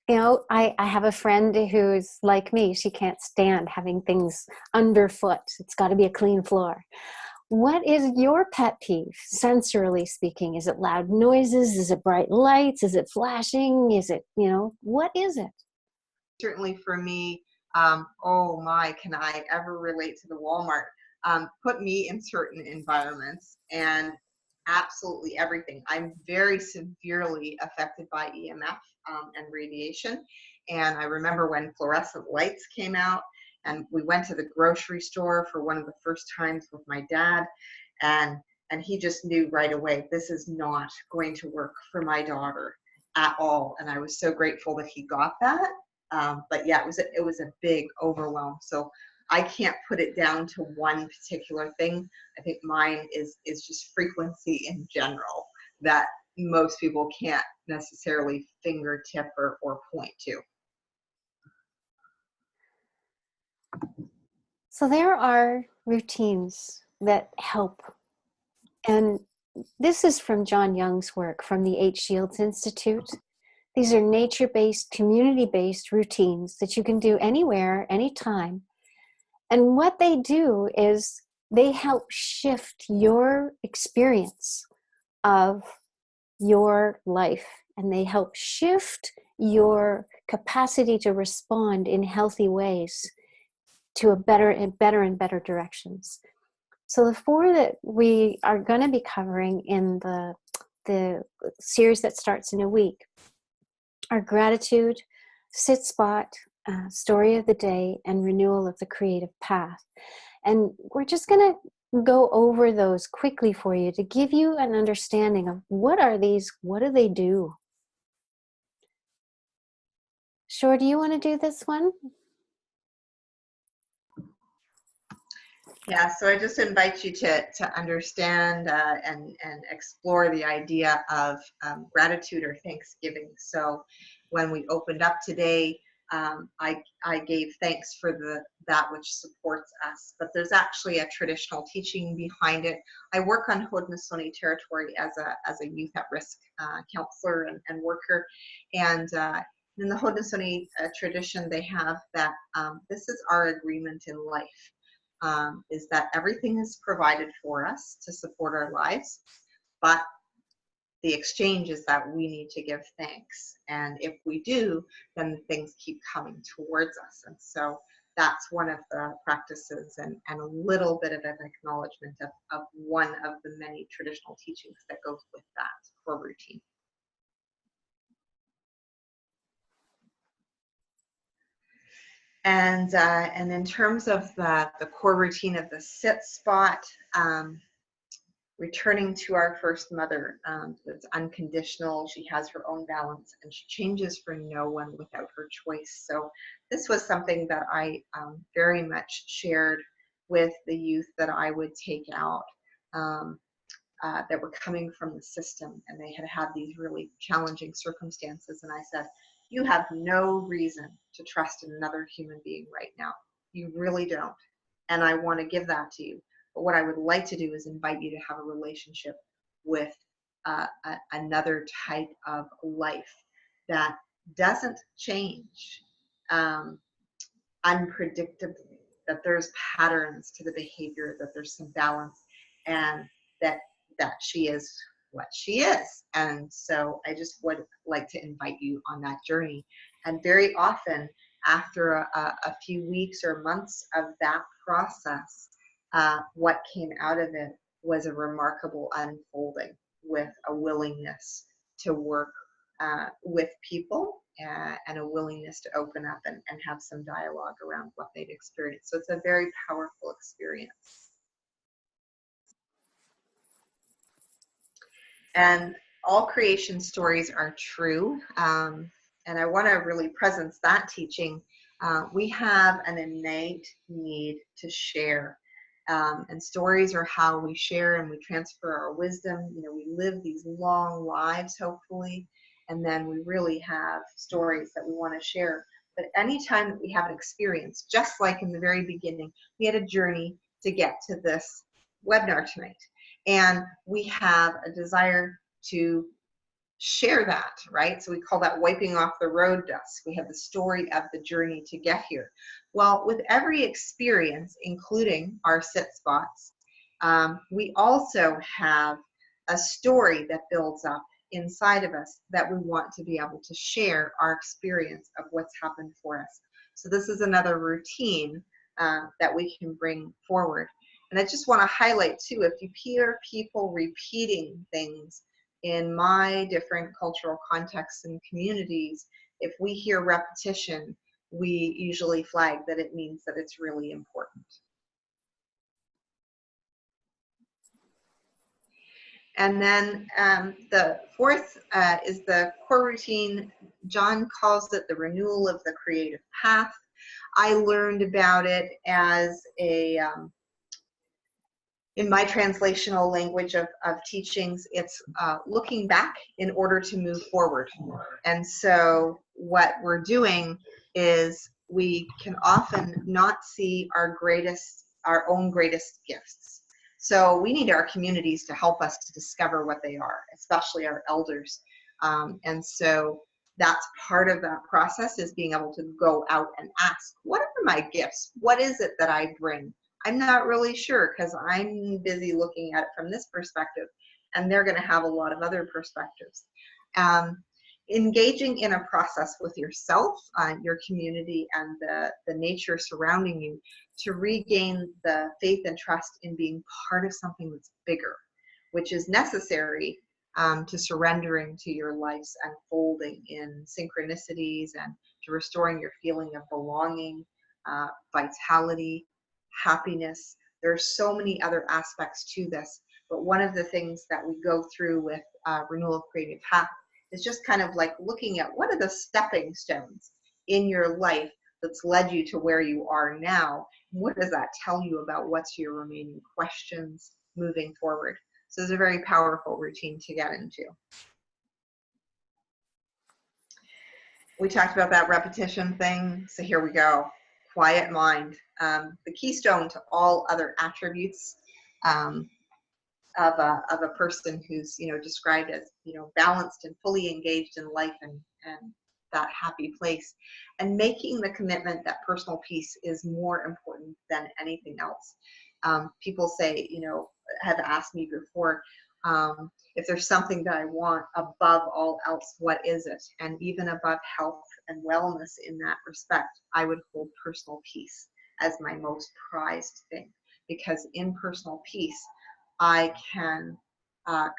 I have a friend who's like me. She can't stand having things underfoot. It's got to be a clean floor. What is your pet peeve, sensorily speaking? Is it loud noises? Is it bright lights? Is it flashing? Is it, what is it? Certainly for me, oh my, can I ever relate to the Walmart? Put me in certain environments and absolutely everything. I'm very severely affected by EMF and radiation. And I remember when fluorescent lights came out, and we went to the grocery store for one of the first times with my dad, and he just knew right away, this is not going to work for my daughter at all. And I was so grateful that he got that. But yeah, it was a big overwhelm. So I can't put it down to one particular thing. I think mine is just frequency in general that most people can't necessarily fingertip or point to. So there are routines that help. And this is from John Young's work from the H. Shields Institute. These are nature-based, community-based routines that you can do anywhere, anytime. And what they do is they help shift your experience of your life, and they help shift your capacity to respond in healthy ways to a better and better directions. So the 4 that we are going to be covering in the series that starts in a week are gratitude, sit spot, story of the day, and renewal of the creative path. And we're just going to go over those quickly for you to give you an understanding of what are these, what do they do? Shore, do you want to do this one? Yeah, so I just invite you to understand and explore the idea of gratitude or thanksgiving. So when we opened up today, I gave thanks for that which supports us. But there's actually a traditional teaching behind it. I work on Haudenosaunee territory as a youth at risk counselor and worker, and in the Haudenosaunee tradition, they have that this is our agreement in life. Is that everything is provided for us to support our lives, but the exchange is that we need to give thanks. And if we do, then things keep coming towards us. And so that's one of the practices and a little bit of an acknowledgement of one of the many traditional teachings that goes with that core routine. And in terms of the core routine of the sit spot, returning to our first mother, it's unconditional. She has her own balance and she changes for no one without her choice. So this was something that I very much shared with the youth that I would take out that were coming from the system, and they had these really challenging circumstances. And I said, you have no reason to trust in another human being right now. You really don't. And I want to give that to you. But what I would like to do is invite you to have a relationship with another type of life that doesn't change unpredictably, that there's patterns to the behavior, that there's some balance, and that she is what she is. And so I just would like to invite you on that journey. And very often, after a few weeks or months of that process, what came out of it was a remarkable unfolding with a willingness to work with people and a willingness to open up and have some dialogue around what they'd experienced. So it's a very powerful experience. And all creation stories are true. And I want to really presence that teaching. We have an innate need to share. And stories are how we share and we transfer our wisdom. You know, we live these long lives, hopefully, and then we really have stories that we want to share. But anytime that we have an experience, just like in the very beginning, we had a journey to get to this webinar tonight. And we have a desire to share that, right? So we call that wiping off the road dust. We have the story of the journey to get here. Well, with every experience, including our sit spots, we also have a story that builds up inside of us that we want to be able to share our experience of what's happened for us. So this is another routine that we can bring forward. And I just want to highlight too, if you hear people repeating things in my different cultural contexts and communities, if we hear repetition, we usually flag that it means that it's really important. And then the fourth is the core routine. John calls it the renewal of the creative path. I learned about it as a in my translational language of teachings, it's looking back in order to move forward. And so what we're doing is we can often not see our own greatest gifts. So we need our communities to help us to discover what they are, especially our elders. And so that's part of that process, is being able to go out and ask, what are my gifts? What is it that I bring? I'm not really sure because I'm busy looking at it from this perspective, and they're going to have a lot of other perspectives. Engaging in a process with yourself, your community, and the nature surrounding you to regain the faith and trust in being part of something that's bigger, which is necessary to surrendering to your life's unfolding in synchronicities and to restoring your feeling of belonging, vitality, happiness. There are so many other aspects to this, but one of the things that we go through with Renewal of Creative Path is just kind of like looking at what are the stepping stones in your life that's led you to where you are now, what does that tell you about what's your remaining questions moving forward? So it's a very powerful routine to get into. We talked about that repetition thing, so here we go. Quiet mind, the keystone to all other attributes of a person who's, described as, balanced and fully engaged in life and that happy place, and making the commitment that personal peace is more important than anything else. People say, have asked me before, if there's something that I want above all else, what is it? And even above health and wellness in that respect, I would hold personal peace as my most prized thing, because in personal peace, I can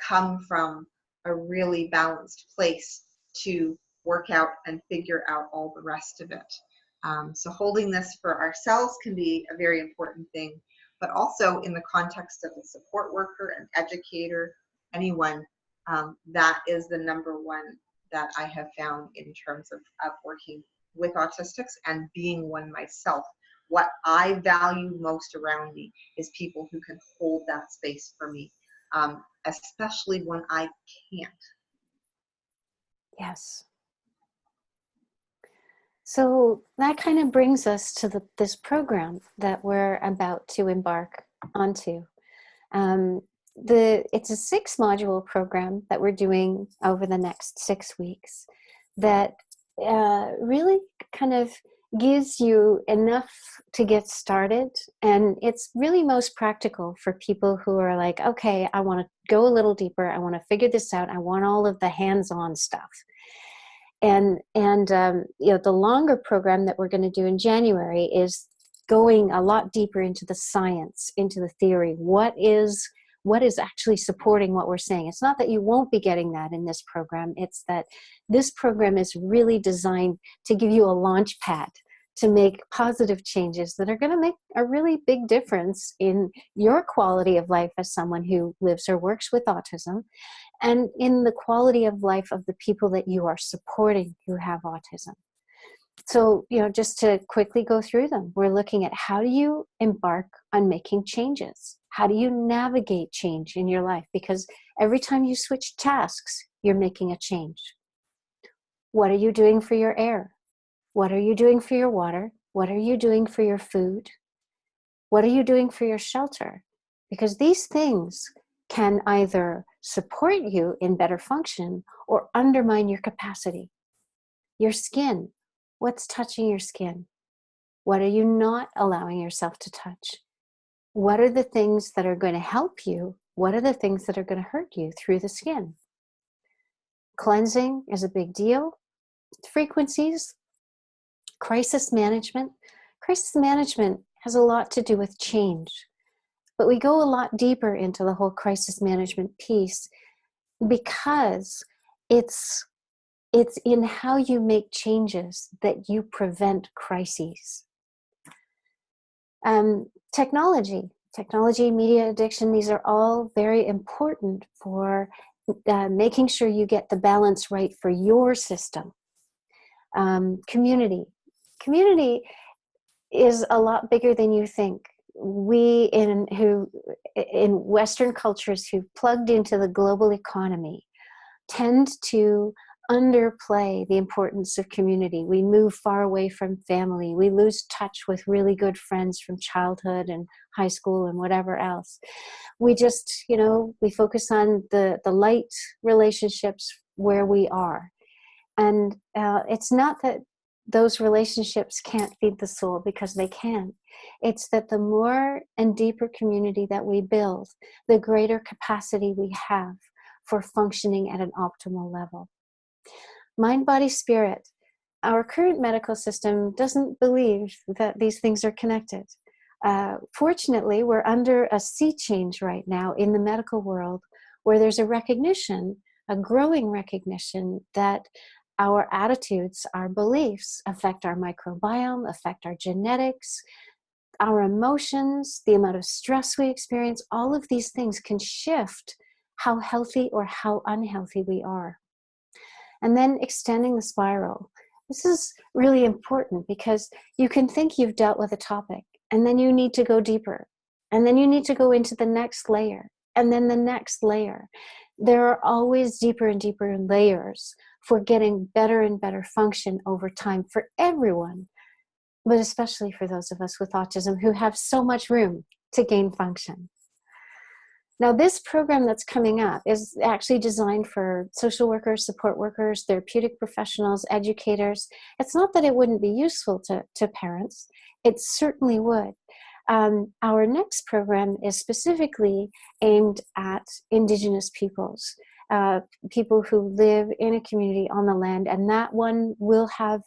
come from a really balanced place to work out and figure out all the rest of it. So holding this for ourselves can be a very important thing, but also in the context of a support worker, an educator, anyone, that is the number one that I have found in terms of working with autistics and being one myself. What I value most around me is people who can hold that space for me, especially when I can't. Yes. So that kind of brings us to this program that we're about to embark onto. It's a 6-module program that we're doing over the next 6 weeks that really kind of gives you enough to get started. And it's really most practical for people who are like, okay, I want to go a little deeper. I want to figure this out. I want all of the hands-on stuff. And the longer program that we're going to do in January is going a lot deeper into the science, into the theory. What is actually supporting what we're saying? It's not that you won't be getting that in this program. It's that this program is really designed to give you a launch pad to make positive changes that are going to make a really big difference in your quality of life as someone who lives or works with autism, and in the quality of life of the people that you are supporting who have autism. So, just to quickly go through them, we're looking at how do you embark on making changes? How do you navigate change in your life? Because every time you switch tasks, you're making a change. What are you doing for your air? What are you doing for your water? What are you doing for your food? What are you doing for your shelter? Because these things can either support you in better function or undermine your capacity. Your skin. What's touching your skin? What are you not allowing yourself to touch? What are the things that are going to help you? What are the things that are going to hurt you through the skin? Cleansing is a big deal. Frequencies. Crisis management. Crisis management has a lot to do with change. But we go a lot deeper into the whole crisis management piece because it's in how you make changes that you prevent crises. Technology, media addiction, these are all very important for making sure you get the balance right for your system. Community is a lot bigger than you think. We in Western cultures who've plugged into the global economy tend to underplay the importance of community. We move far away from family. We lose touch with really good friends from childhood and high school and whatever else. We just, we focus on the light relationships where we are. And it's not that those relationships can't feed the soul, because they can. It's that the more and deeper community that we build, the greater capacity we have for functioning at an optimal level. Mind, body, spirit. Our current medical system doesn't believe that these things are connected. Fortunately, we're under a sea change right now in the medical world, where there's a growing recognition that our attitudes, our beliefs affect our microbiome, affect our genetics, our emotions, the amount of stress we experience. All of these things can shift how healthy or how unhealthy we are. And then extending the spiral. This is really important because you can think you've dealt with a topic, And then you need to go deeper. And then you need to go into the next layer, and then the next layer. There are always deeper and deeper layers for getting better and better function over time for everyone, but especially for those of us with autism who have so much room to gain function. Now, this program that's coming up is actually designed for social workers, support workers, therapeutic professionals, educators. It's not that it wouldn't be useful to parents. It certainly would. Our next program is specifically aimed at Indigenous peoples, people who live in a community on the land, and that one will have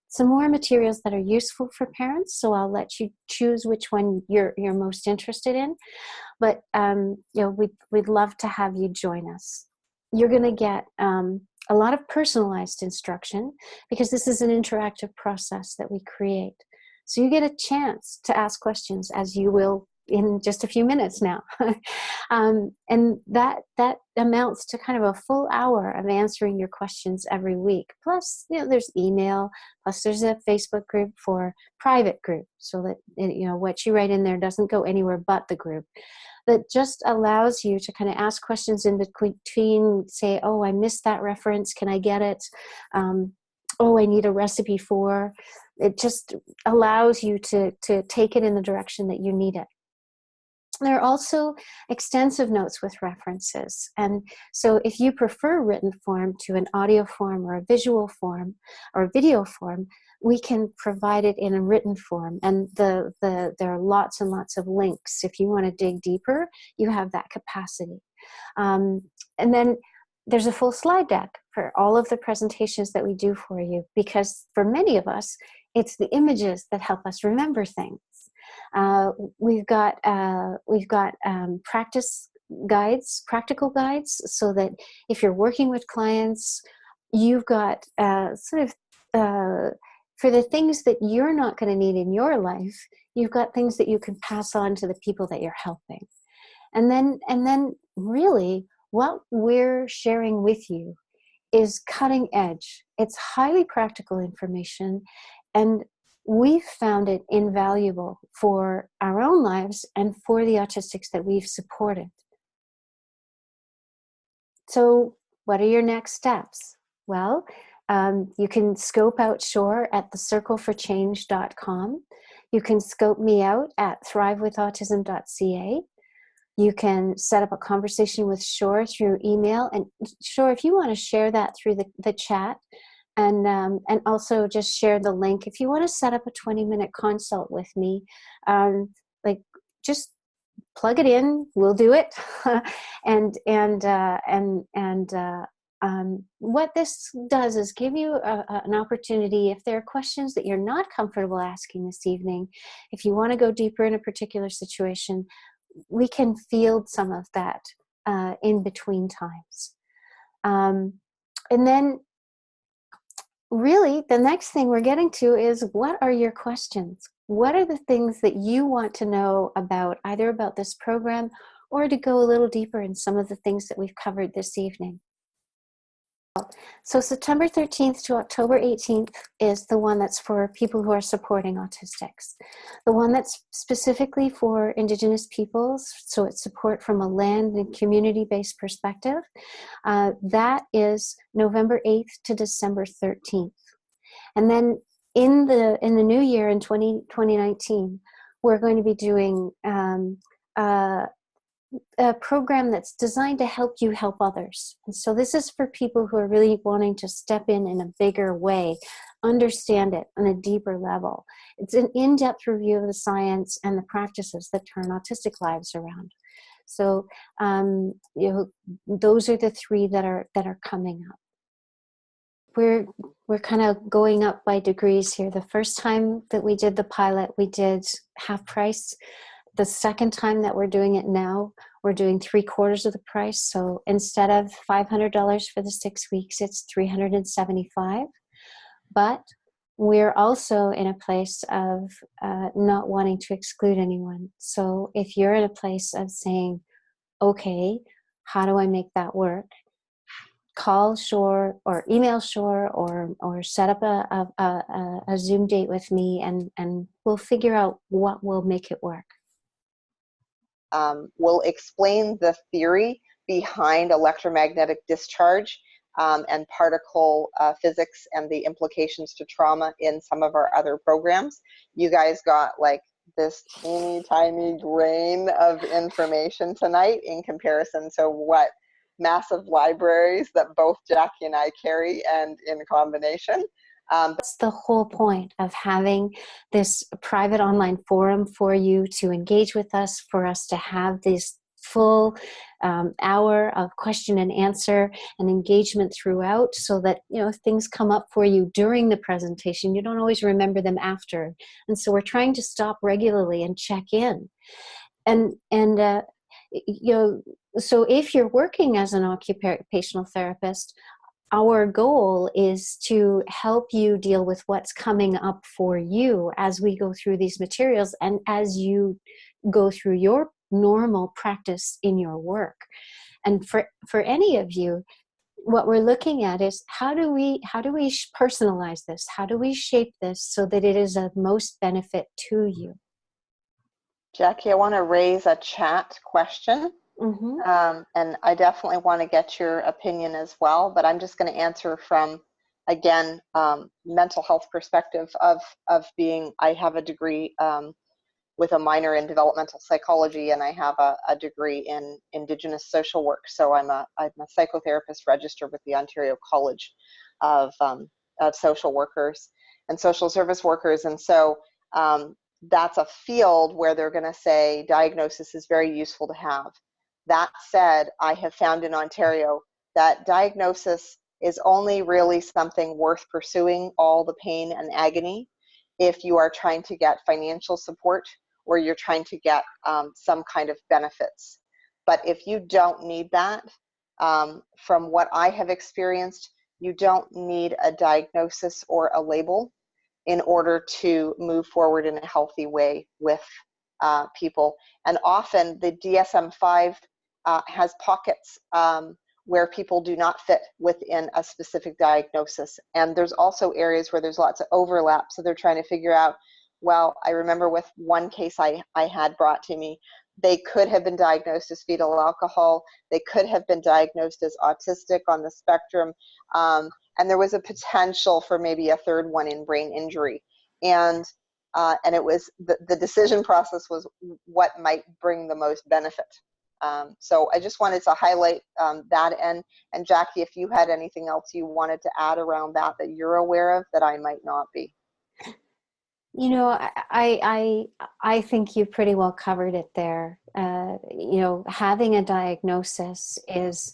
some more materials that are useful for parents, so I'll let you choose which one you're most interested in. But we'd love to have you join us. You're going to get a lot of personalized instruction, because this is an interactive process that we create. So you get a chance to ask questions, as you will in just a few minutes now. And that amounts to kind of a full hour of answering your questions every week. Plus, there's email, plus there's a Facebook group for private group, so that, what you write in there doesn't go anywhere but the group. That just allows you to kind of ask questions in between, say, oh, I missed that reference, can I get it? Oh, I need a recipe for. It just allows you to take it in the direction that you need it. There are also extensive notes with references. And so if you prefer written form to an audio form or a visual form or a video form, we can provide it in a written form. And there are lots and lots of links. If you want to dig deeper, you have that capacity. And then there's a full slide deck for all of the presentations that we do for you, because for many of us, it's the images that help us remember things. We've got practice guides, practical guides, so that if you're working with clients, you've got for the things that you're not going to need in your life, you've got things that you can pass on to the people that you're helping. And then really what we're sharing with you is cutting edge. It's highly practical information, and we've found it invaluable for our own lives and for the autistics that we've supported. So what are your next steps? Well, you can scope out Shore at thecircleforchange.com. You can scope me out at thrivewithautism.ca. You can set up a conversation with Shore through email. And Shore, if you want to share that through the chat, and also just share the link. If you want to set up a 20-minute consult with me, just plug it in. We'll do it. What this does is give you an opportunity. If there are questions that you're not comfortable asking this evening, if you want to go deeper in a particular situation, we can field some of that in between times. And then really, the next thing we're getting to is, what are your questions? What are the things that you want to know about, either about this program or to go a little deeper in some of the things that we've covered this evening? So September 13th to October 18th is the one that's for people who are supporting autistics. The one that's specifically for Indigenous peoples, so it's support from a land and community-based perspective. That is November 8th to December 13th. And then in the new year, in 2019, we're going to be doing a program that's designed to help you help others. And so this is for people who are really wanting to step in a bigger way, understand it on a deeper level. It's an in-depth review of the science and the practices that turn autistic lives around. So those are the three that are coming up. We're kind of going up by degrees here. The first time that we did the pilot, we did half price. The second time that we're doing it now, we're doing 3/4 of the price. So instead of $500 for the 6 weeks, it's $375. But we're also in a place of not wanting to exclude anyone. So if you're in a place of saying, okay, how do I make that work? call Shore or email Shore or set up a Zoom date with me, and we'll figure out what will make it work. We'll explain the theory behind electromagnetic discharge and particle physics and the implications to trauma in some of our other programs. You guys got like this teeny tiny grain of information tonight in comparison to what massive libraries that both Jackie and I carry and in combination. That's the whole point of having this private online forum for you to engage with us, for us to have this full hour of question and answer and engagement throughout, so that, you know, if things come up for you during the presentation, you don't always remember them after. And so we're trying to stop regularly and check in. And you know, so if you're working as an occupational therapist, our goal is to help you deal with what's coming up for you as we go through these materials and as you go through your normal practice in your work. And for any of you, what we're looking at is how do we personalize this? How do we shape this so that it is of most benefit to you? Jackie, I want to raise a chat question. Mm-hmm. And I definitely want to get your opinion as well, but I'm just going to answer from, again, mental health perspective of being, I have a degree with a minor in developmental psychology, and I have a degree in Indigenous social work. So I'm a psychotherapist registered with the Ontario College of Social Workers and Social Service Workers. And so that's a field where they're going to say diagnosis is very useful to have. That said, I have found in Ontario that diagnosis is only really something worth pursuing all the pain and agony if you are trying to get financial support or you're trying to get some kind of benefits. But if you don't need that, from what I have experienced, you don't need a diagnosis or a label in order to move forward in a healthy way with people. And often the DSM-5 has pockets where people do not fit within a specific diagnosis. And there's also areas where there's lots of overlap. So they're trying to figure out, well, I remember with one case I had brought to me, they could have been diagnosed as fetal alcohol. They could have been diagnosed as autistic on the spectrum. And there was a potential for maybe a third one in brain injury. And it was the decision process was what might bring the most benefit. So I just wanted to highlight that. And Jackie, if you had anything else you wanted to add around that you're aware of that I might not be. You know, I think you pretty well covered it there. You know, having a diagnosis is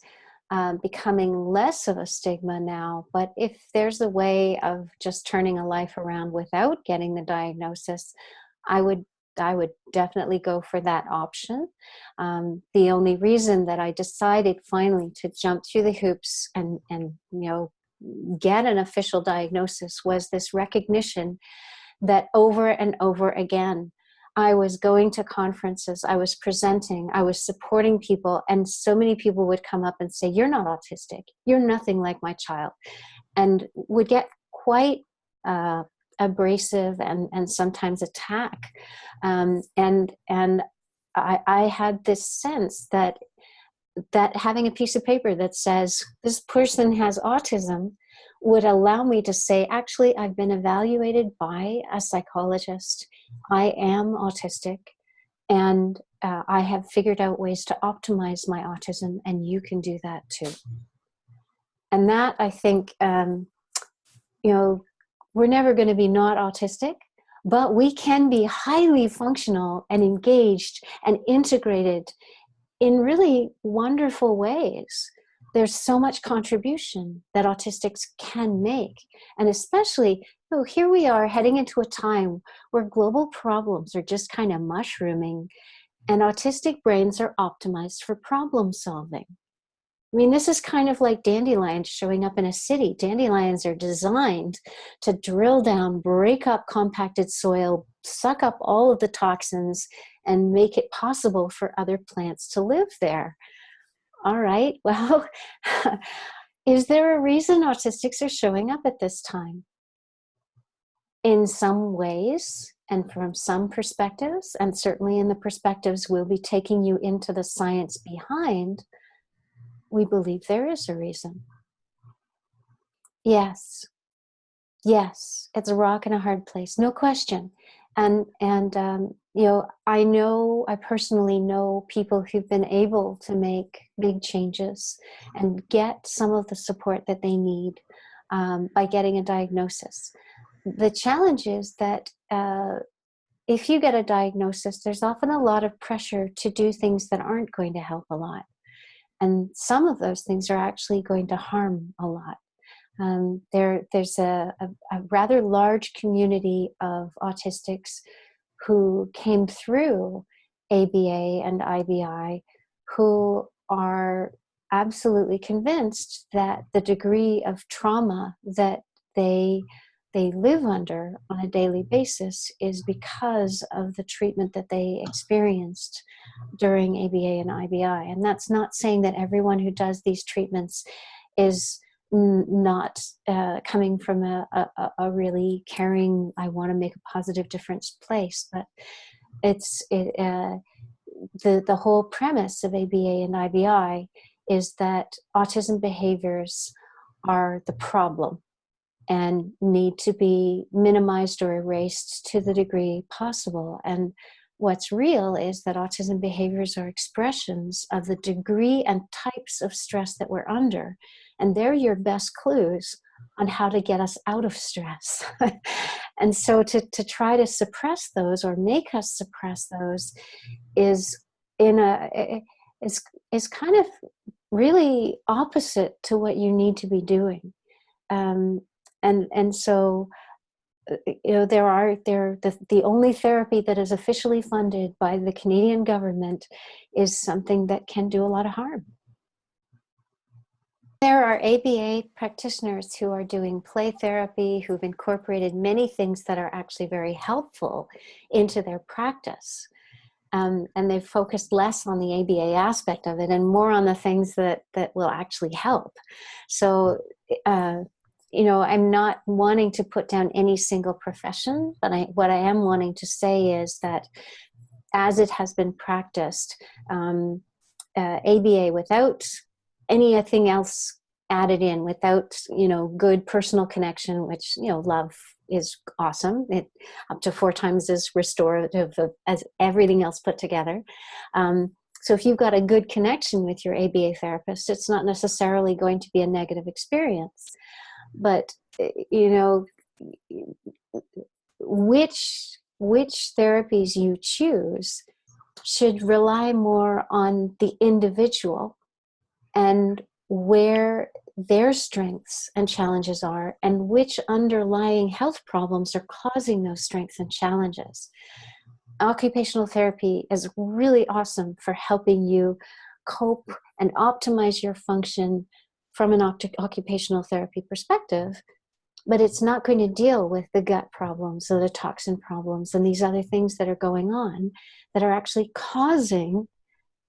becoming less of a stigma now, but if there's a way of just turning a life around without getting the diagnosis, I would definitely go for that option. The only reason that I decided finally to jump through the hoops and you know, get an official diagnosis was this recognition that over and over again, I was going to conferences, I was presenting, I was supporting people, and so many people would come up and say, "You're not autistic, you're nothing like my child," and would get quite abrasive and sometimes attack. And I had this sense that having a piece of paper that says this person has autism would allow me to say, actually, I've been evaluated by a psychologist. I am autistic, and I have figured out ways to optimize my autism, and you can do that too. And that, I think, you know, we're never going to be not autistic, but we can be highly functional and engaged and integrated in really wonderful ways. There's so much contribution that autistics can make. And especially, you know, here we are heading into a time where global problems are just kind of mushrooming, and autistic brains are optimized for problem solving. I mean, this is kind of like dandelions showing up in a city. Dandelions are designed to drill down, break up compacted soil, suck up all of the toxins, and make it possible for other plants to live there. All right, well, Is there a reason autistics are showing up at this time? In some ways, and from some perspectives, and certainly in the perspectives we'll be taking you into the science behind, we believe there is a reason. Yes. Yes, it's a rock and a hard place, no question. And you know, I personally know people who've been able to make big changes and get some of the support that they need by getting a diagnosis. The challenge is that if you get a diagnosis, there's often a lot of pressure to do things that aren't going to help a lot. And some of those things are actually going to harm a lot. There's a rather large community of autistics who came through ABA and IBI who are absolutely convinced that the degree of trauma that they live under on a daily basis is because of the treatment that they experienced during ABA and IBI. And that's not saying that everyone who does these treatments is not coming from a really caring, I want to make a positive difference place, but the whole premise of ABA and IBI is that autism behaviors are the problem and need to be minimized or erased to the degree possible. And what's real is that autism behaviors are expressions of the degree and types of stress that we're under. And they're your best clues on how to get us out of stress. And so to try to suppress those or make us suppress those is kind of really opposite to what you need to be doing. And so, you know, the only therapy that is officially funded by the Canadian government is something that can do a lot of harm. There are ABA practitioners who are doing play therapy, who've incorporated many things that are actually very helpful into their practice. And they've focused less on the ABA aspect of it and more on the things that will actually help. So, you know, I'm not wanting to put down any single profession, but what I am wanting to say is that as it has been practiced, ABA without anything else added in, without, you know, good personal connection, which, you know, love is awesome. It up to 4 times as restorative as everything else put together. So if you've got a good connection with your ABA therapist, it's not necessarily going to be a negative experience. But, you know, which therapies you choose should rely more on the individual and where their strengths and challenges are and which underlying health problems are causing those strengths and challenges. Occupational therapy is really awesome for helping you cope and optimize your function from an occupational therapy perspective, but it's not going to deal with the gut problems or the toxin problems and these other things that are going on that are actually causing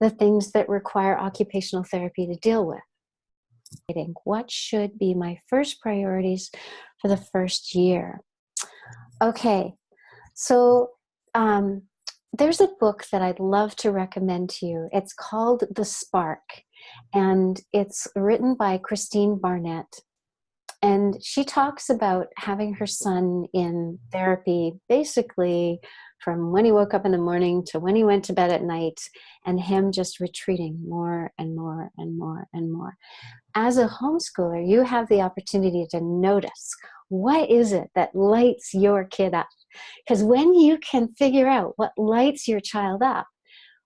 the things that require occupational therapy to deal with. What should be my first priorities for the first year? Okay, so there's a book that I'd love to recommend to you. It's called The Spark, and it's written by Christine Barnett. And she talks about having her son in therapy basically from when he woke up in the morning to when he went to bed at night, and him just retreating more and more and more and more. As a homeschooler, you have the opportunity to notice what is it that lights your kid up. Because when you can figure out what lights your child up,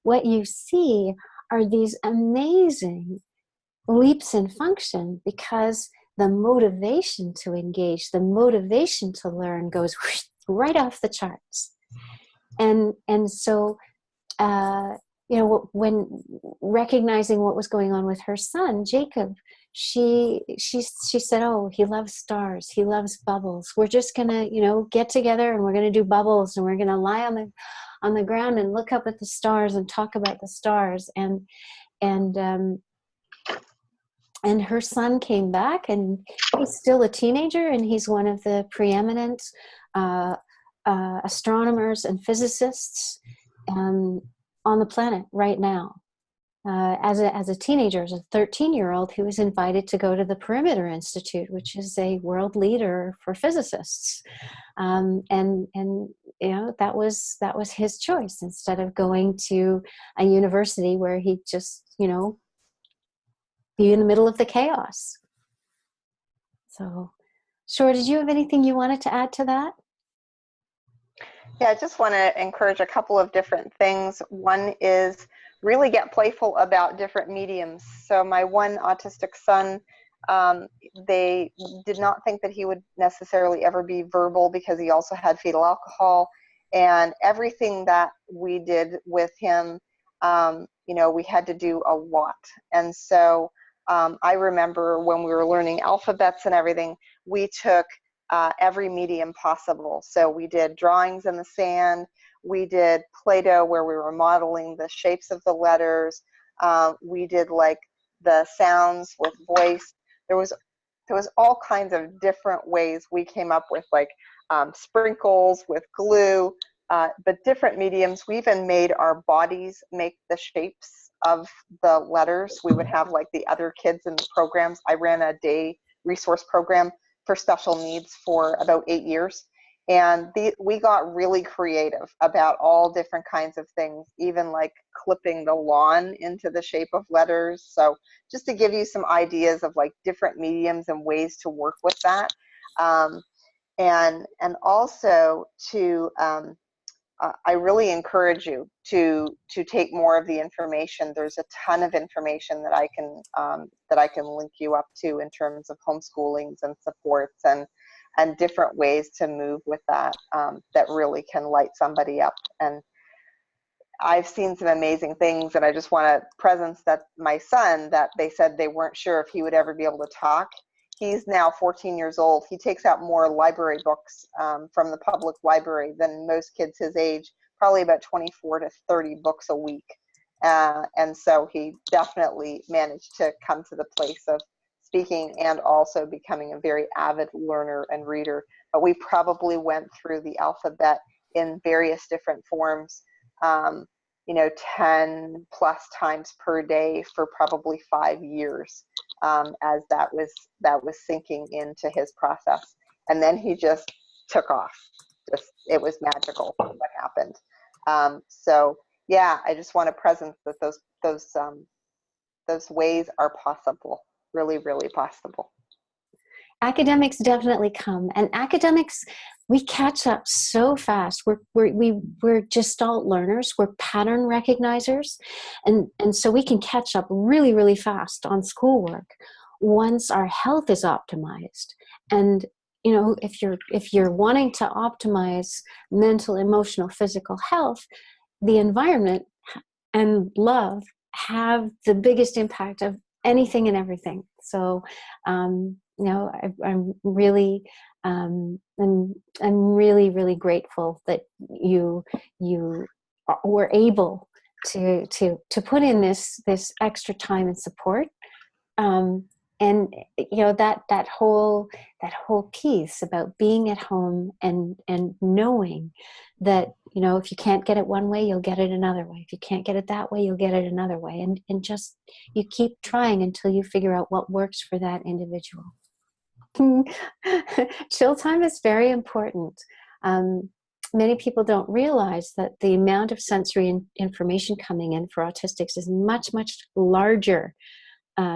what you see are these amazing leaps in function, because the motivation to engage, the motivation to learn goes right off the charts. And so, you know, when recognizing what was going on with her son, Jacob, she said, oh, he loves stars, he loves bubbles. We're just gonna, you know, get together and we're gonna do bubbles, and we're gonna lie on the ground and look up at the stars and talk about the stars. And And her son came back, and he's still a teenager, and he's one of the preeminent astronomers and physicists on the planet right now. As a teenager, as a 13-year-old, he was invited to go to the Perimeter Institute, which is a world leader for physicists. And that was his choice, instead of going to a university where he just, be in the middle of the chaos. So, Shore, did you have anything you wanted to add to that? Yeah, I just want to encourage a couple of different things. One is really get playful about different mediums. So my one autistic son, they did not think that he would necessarily ever be verbal because he also had fetal alcohol. And everything that we did with him, we had to do a lot. And so I remember when we were learning alphabets and everything, we took every medium possible. So we did drawings in the sand, we did Play-Doh where we were modeling the shapes of the letters, we did like the sounds with voice. There was all kinds of different ways we came up with, like sprinkles with glue, but different mediums. We even made our bodies make the shapes of the letters. We would have like the other kids in the programs. I ran a day resource program for special needs for about 8 years. And we got really creative about all different kinds of things, even like clipping the lawn into the shape of letters. So just to give you some ideas of like different mediums and ways to work with that. And also to, I really encourage you to take more of the information. There's a ton of information that I can link you up to in terms of homeschoolings and supports and different ways to move with that that really can light somebody up. And I've seen some amazing things, and I just want to presence that my son, that they said they weren't sure if he would ever be able to talk. He's now 14 years old. He takes out more library books from the public library than most kids his age, probably about 24 to 30 books a week. And so he definitely managed to come to the place of speaking and also becoming a very avid learner and reader. But we probably went through the alphabet in various different forms, 10 plus times per day for probably 5 years, as that was sinking into his process. And then he just took off. It was magical what happened. So yeah, I just want to presence that those ways are possible, really, really possible. Academics definitely come, and academics, we catch up so fast. We're gestalt learners, we're pattern recognizers, and so we can catch up really, really fast on schoolwork once our health is optimized. And if you're wanting to optimize mental, emotional, physical health, the environment and love have the biggest impact of anything and everything. So I'm really really grateful that you were able to put in this extra time and support, and that whole piece about being at home and knowing that if you can't get it one way, you'll get it another way. If you can't get it that way, you'll get it another way, and just you keep trying until you figure out what works for that individual. Chill time is very important. Many people don't realize that the amount of sensory information coming in for autistics is much larger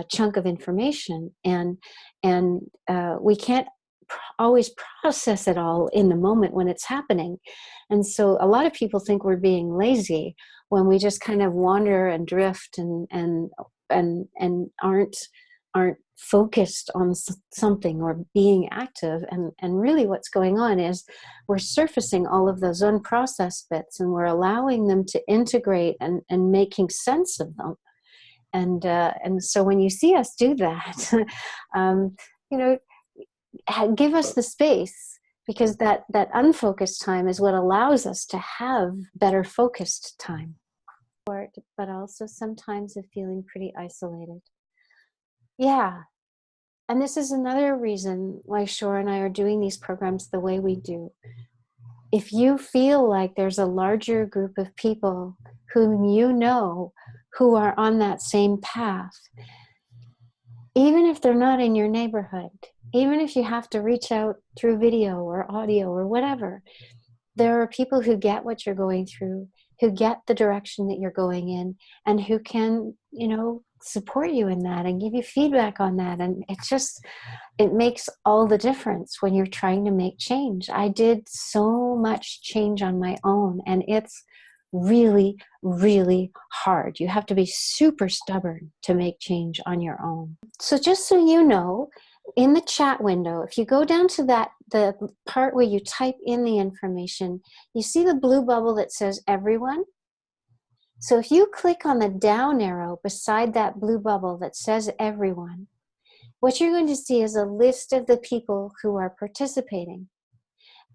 chunk of information, and we can't always process it all in the moment when it's happening. And so a lot of people think we're being lazy when we just kind of wander and drift and aren't focused on something or being active. And really what's going on is we're surfacing all of those unprocessed bits, and we're allowing them to integrate and making sense of them. And so when you see us do that, give us the space, because that unfocused time is what allows us to have better focused time. But also sometimes of feeling pretty isolated. Yeah. And this is another reason why Shore and I are doing these programs the way we do. If you feel like there's a larger group of people whom you know who are on that same path, even if they're not in your neighborhood, even if you have to reach out through video or audio or whatever, there are people who get what you're going through, who get the direction that you're going in, and who can, support you in that and give you feedback on that. And it makes all the difference when you're trying to make change. I did so much change on my own, and it's really, really hard. You have to be super stubborn to make change on your own. So just so you know, in the chat window, if you go down to the part where you type in the information, you see the blue bubble that says everyone. So if you click on the down arrow beside that blue bubble that says everyone, what you're going to see is a list of the people who are participating.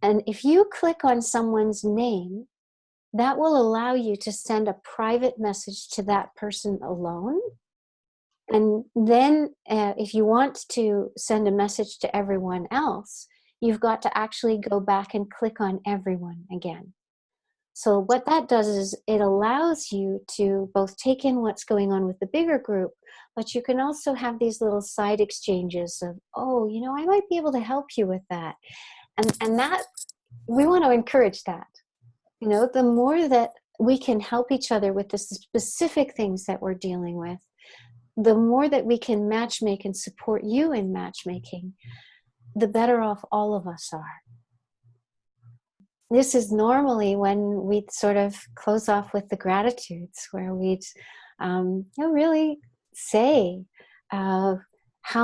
And if you click on someone's name, that will allow you to send a private message to that person alone. And then if you want to send a message to everyone else, you've got to actually go back and click on everyone again. So what that does is it allows you to both take in what's going on with the bigger group, but you can also have these little side exchanges of, oh, I might be able to help you with that. And that, we want to encourage that. The more that we can help each other with the specific things that we're dealing with, the more that we can matchmake and support you in matchmaking, the better off all of us are. This is normally when we'd sort of close off with the gratitudes, where we'd really say how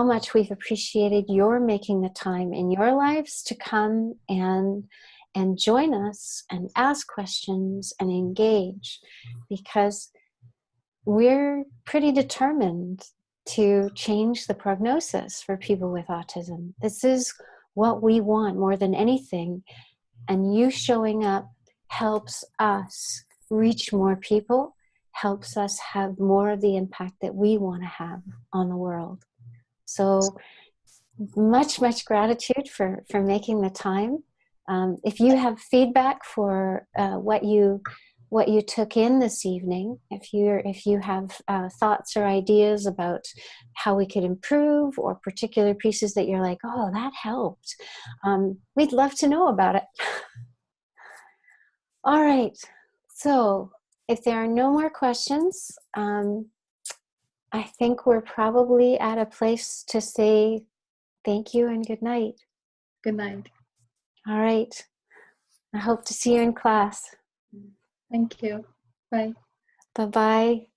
much we've appreciated your making the time in your lives to come and join us and ask questions and engage, because we're pretty determined to change the prognosis for people with autism. This is what we want more than anything. And you showing up helps us reach more people, helps us have more of the impact that we want to have on the world. So much, much gratitude for making the time. If you have feedback for what you took in this evening, if you have thoughts or ideas about how we could improve, or particular pieces that you're like, oh, that helped, we'd love to know about it. All right, so if there are no more questions, I think we're probably at a place to say thank you and good night. Good night. All right, I hope to see you in class. Thank you. Bye. Bye-bye.